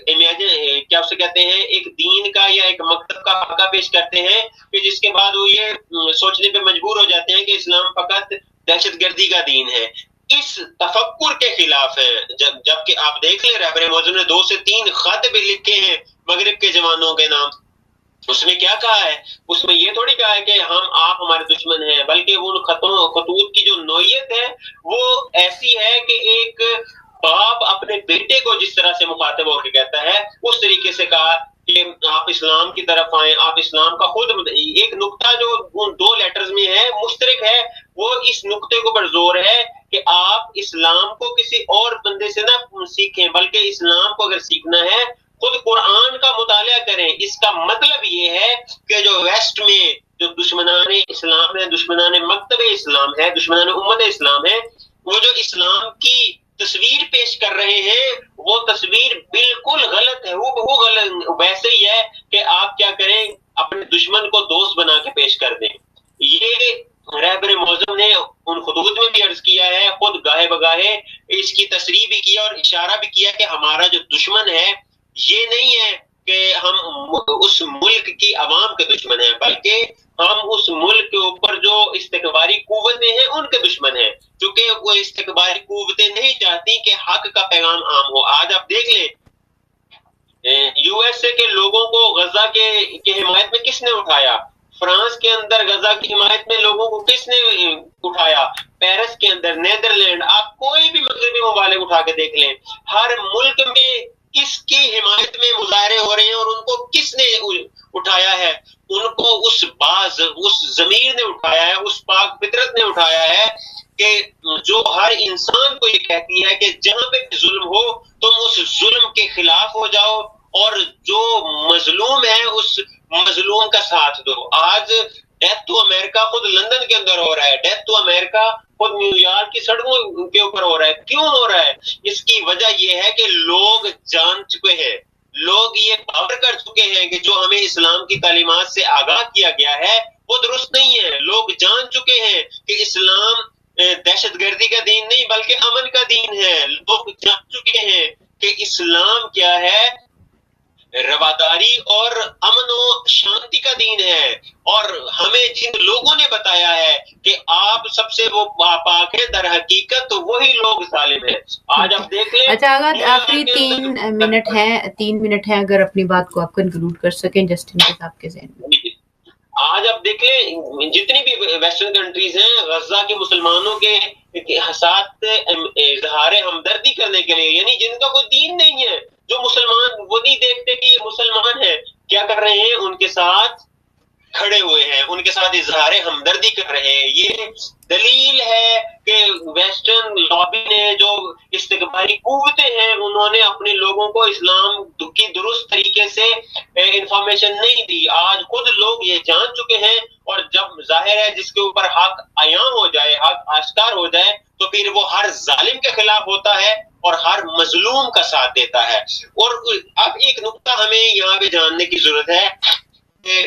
کیا اسے کہتے ہیں، ایک دین کا یا ایک مکتب کا خاکہ پیش کرتے ہیں کہ جس کے بعد وہ یہ سوچنے پہ مجبور ہو جاتے ہیں کہ اسلام فقط دہشت گردی کا دین ہے. اس تفکر کے خلاف ہے. جبکہ آپ دیکھ لیں رہبر معظم نے 2 سے 3 خط بھی لکھے ہیں مغرب کے جوانوں کے نام. اس میں کیا کہا ہے؟ اس میں یہ تھوڑی کہا ہے کہ آپ ہمارے دشمن ہیں، بلکہ ان خطوط کی جو نوعیت ہے وہ ایسی ہے کہ ایک باپ اپنے بیٹے کو جس طرح سے مخاطب ہو کے کہتا ہے اس طریقے سے کہا کہ آپ اسلام کی طرف آئیں، آپ اسلام کا خود ایک نقطہ جو ان 2 لیٹرز میں ہے مشترک ہے، وہ اس نقطے کو پر زور ہے کہ آپ اسلام کو کسی اور بندے سے نہ سیکھیں، بلکہ اسلام کو اگر سیکھنا ہے خود قرآن کا مطالعہ کریں. اس کا مطلب یہ ہے کہ جو ویسٹ میں جو دشمنان اسلام ہے، دشمنان مکتب اسلام ہے، دشمنان امت اسلام ہے، وہ جو اسلام کی تصویر پیش کر رہے ہیں وہ تصویر بالکل غلط ہے. وہ غلط ویسے ہی ہے کہ آپ کیا کریں، اپنے دشمن کو دوست بنا کے پیش کر دیں. یہ رہبر معظم نے ان خطوط میں بھی عرض کیا ہے، خود گاہے بگاہے اس کی تصریح بھی کیا اور اشارہ بھی کیا کہ ہمارا جو دشمن ہے یہ نہیں ہے کہ ہم اس ملک کی عوام کے دشمن ہیں، بلکہ ہم اس ملک کے اوپر جو استکباری قوتیں ہیں ان کے دشمن ہیں، کیونکہ وہ استکباری قوتیں نہیں چاہتی کہ حق کا پیغام عام ہو. آج آپ دیکھ لیں یو ایس اے کے لوگوں کو غزہ کے حمایت میں کس نے اٹھایا؟ فرانس کے اندر غزہ کی حمایت میں لوگوں کو کس نے اٹھایا؟ پیرس کے اندر، نیدرلینڈ، آپ کوئی بھی مغربی ممالک اٹھا کے دیکھ لیں، ہر ملک میں کس کی حمایت میں مظاہرے ہو رہے ہیں اور ان کو کس نے اٹھایا ہے؟ ان کو اس ضمیر نے اٹھایا ہے، اس پاک فطرت نے اٹھایا ہے کہ جو ہر انسان کو یہ کہتی ہے کہ جہاں پہ ظلم ہو تم اس ظلم کے خلاف ہو جاؤ اور جو مظلوم ہے اس مظلوم کا ساتھ دو. آج ڈیتھ ٹو امریکہ خود لندن کے اندر ہو رہا ہے، ڈیتھ ٹو امریکہ خود نیو یارک کی سڑکوں کے اوپر ہو رہا ہے. کیوں ہو رہا ہے؟ اس کی وجہ یہ ہے کہ لوگ جان چکے ہیں، لوگ یہ باور کر چکے ہیں کہ جو ہمیں اسلام کی تعلیمات سے آگاہ کیا گیا ہے وہ درست نہیں ہے. لوگ جان چکے ہیں کہ اسلام دہشت گردی کا دین نہیں بلکہ امن کا دین ہے. لوگ جان چکے ہیں کہ اسلام کیا ہے، رواداری اور امن و شانتی کا دین ہے. اور ہمیں جن لوگوں نے بتایا ہے کہ آپ سب سے وہ پاک ہے، در حقیقت تو وہی لوگ ظالم ہیں. آج آپ دیکھ لیں. اچھا آغا آخری 3 منٹ ہے، اگر اپنی بات کو آپ کنکلوڈ کر سکیں جسٹن کے صاحب کے ذہن میں. آج آپ دیکھیں جتنی بھی ویسٹرن کنٹریز ہیں غزہ کے مسلمانوں کے ساتھ اظہار ہمدردی کرنے کے لیے، یعنی جن کا کوئی دین نہیں ہے، جو مسلمان وہ نہیں دیکھتے کہ یہ مسلمان ہیں، کیا کر رہے ہیں؟ ان کے ساتھ کھڑے ہوئے ہیں، ان کے ساتھ اظہار ہمدردی کر رہے ہیں. یہ دلیل ہے کہ ویسٹرن لابی نے جو استکباری قوتیں ہیں انہوں نے اپنے لوگوں کو اسلام کی درست طریقے سے انفارمیشن نہیں دی. آج خود لوگ یہ جان چکے ہیں، اور جب ظاہر ہے جس کے اوپر حق عیاں ہو جائے، حق آشکار ہو جائے تو پھر وہ ہر ظالم کے خلاف ہوتا ہے اور ہر مظلوم کا ساتھ دیتا ہے. اور اب ایک نقطہ ہمیں یہاں پہ جاننے کی ضرورت ہے کہ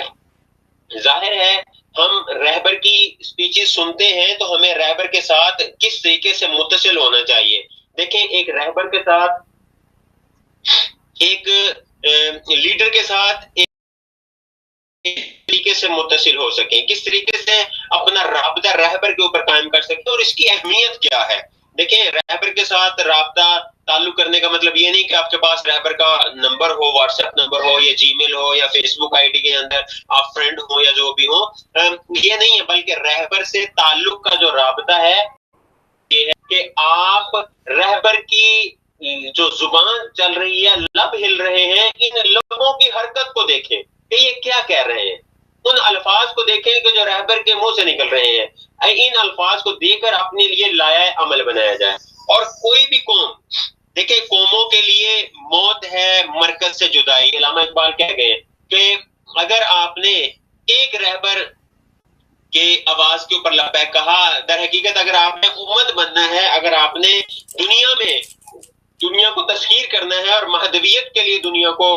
ظاہر ہے ہم رہبر کی سپیچز سنتے ہیں تو ہمیں رہبر کے ساتھ کس طریقے سے متصل ہونا چاہیے. دیکھیں ایک رہبر کے ساتھ، ایک لیڈر کے ساتھ ایک طریقے سے متصل ہو سکیں، کس طریقے سے اپنا رابطہ رہبر کے اوپر قائم کر سکیں اور اس کی اہمیت کیا ہے. دیکھیں رہبر کے ساتھ رابطہ تعلق کرنے کا مطلب یہ نہیں کہ آپ کے پاس رہبر کا نمبر ہو، واٹس ایپ نمبر ہو یا جی میل ہو یا فیس بک آئی ڈی کے اندر آپ فرینڈ ہو یا جو بھی ہو، یہ نہیں ہے، بلکہ رہبر سے تعلق کا جو رابطہ ہے یہ ہے کہ آپ رہبر کی جو زبان چل رہی ہے، لب ہل رہے ہیں، ان لبوں کی حرکت کو دیکھیں کہ یہ کیا کہہ رہے ہیں، ان الفاظ کو دیکھیں کہ جو رہبر کے منہ سے نکل رہے ہیں، ان الفاظ کو دیکھ کر اپنے لیے لایا عمل بنایا جائے. اور کوئی بھی قوم، دیکھیں قوموں کے لیے موت ہے مرکز سے جدائی. علامہ اقبال کہہ گئے کہ اگر آپ نے ایک رہبر کے آواز کے اوپر لبیک کہا، در حقیقت اگر آپ نے امت بننا ہے، اگر آپ نے دنیا کو تسخیر کرنا ہے اور مہدویت کے لیے دنیا کو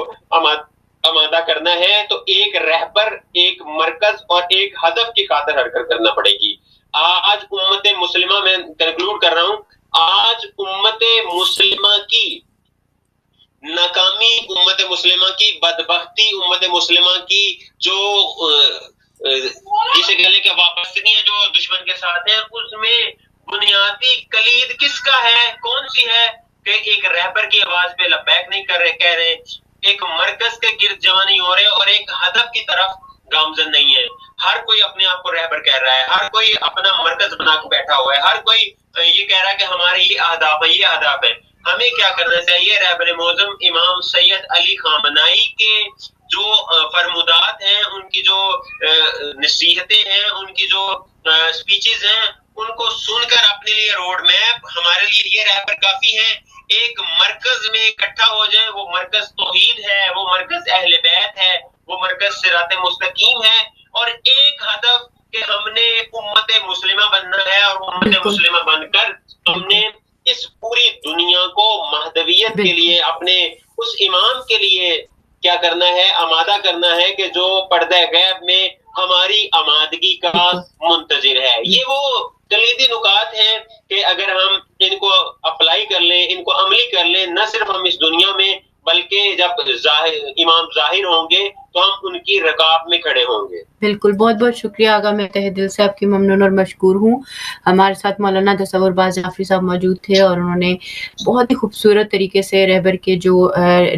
آمادہ کرنا ہے تو ایک رہبر، ایک مرکز اور ایک ہدف کی خاطر حرکت کرنا پڑے گی. آج امت مسلمہ، میں کنکلوڈ کر رہا ہوں، آج امت مسلمہ کی ناکامی، امت مسلمہ کی بدبختی، امت مسلمہ کی جو جسے کہہ لیں کہ وابستگیاں جو دشمن کے ساتھ ہیں، اس میں بنیادی کلید کس کا ہے؟ کون سی ہے؟ کہ ایک رہبر کی آواز پہ لبیک نہیں کر رہے، کہہ رہے ایک مرکز کے گرد جمع نہیں ہو رہے اور ایک ہدف کی طرف گامزن نہیں ہے. ہر کوئی اپنے آپ کو رہبر کہہ رہا ہے, ہر کوئی اپنا مرکز بنا کے بیٹھا ہوا ہے, ہر کوئی یہ کہہ رہا ہے کہ ہمارے یہ اہداف ہیں, یہ اہداف ہیں. ہمیں کیا کرنا چاہیے؟ رہبر معظم امام سید علی خامنائی کے جو فرمودات ہیں, ان کی جو نصیحتیں ہیں, ان کی جو سپیچز ہیں, ان کو سن کر اپنے لیے روڈ میپ, ہمارے لیے یہ رہبر کافی ہے. ایک مرکز میں اکٹھا ہو جائیں, وہ مرکز توحید ہے, وہ مرکز اہل بیت ہے, وہ مرکز صراط مستقیم ہے, اور ایک ہدف کہ ہم نے امت مسلمہ بننا ہے, اور امت مسلمہ بن کر ہم نے اس پوری دنیا کو مہدویت کے لیے, اپنے اس امام کے لیے کیا کرنا ہے؟ آمادہ کرنا ہے کہ جو پردہ غیب میں ہماری آمادگی کا منتظر ہے. یہ وہ کلیدی نکات ہیں کہ اگر ہم ان کو اپلائی کر لیں, ان کو عملی کر لیں, نہ صرف ہم اس دنیا میں بلکہ جب امام ظاہر ہوں گے تو ہم ان کی رکاب میں کھڑے ہوں گے. بالکل, بہت بہت شکریہ آغا, میں تہ دل سے آپ کی ممنون اور مشکور ہوں. ہمارے ساتھ مولانا تصور باز جعفری صاحب موجود تھے, اور انہوں نے بہت ہی خوبصورت طریقے سے رہبر کے جو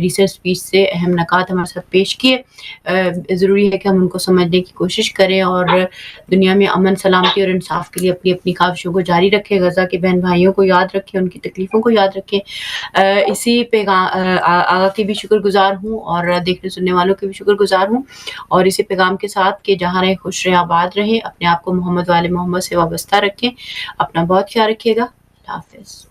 ریسرچ اسپیچ سے اہم نکات ہمارے ساتھ پیش کیے. ضروری ہے کہ ہم ان کو سمجھنے کی کوشش کریں اور دنیا میں امن, سلامتی اور انصاف کے لیے اپنی اپنی کاوشوں کو جاری رکھیں. غزہ کے بہن بھائیوں کو یاد رکھیں, ان کی تکلیفوں کو یاد رکھیں. اسی پیغام آغا کی بھی شکر گزار ہوں, اور دیکھنے سننے والوں کے بھی شکر گزار ہوں, اور اسی پیغام کے ساتھ کہ جہاں رہیں خوش رہیں, آباد رہیں, اپنے آپ کو محمد والے محمد سے وابستہ رکھیں, اپنا بہت خیال رکھیے گا. اللہ حافظ.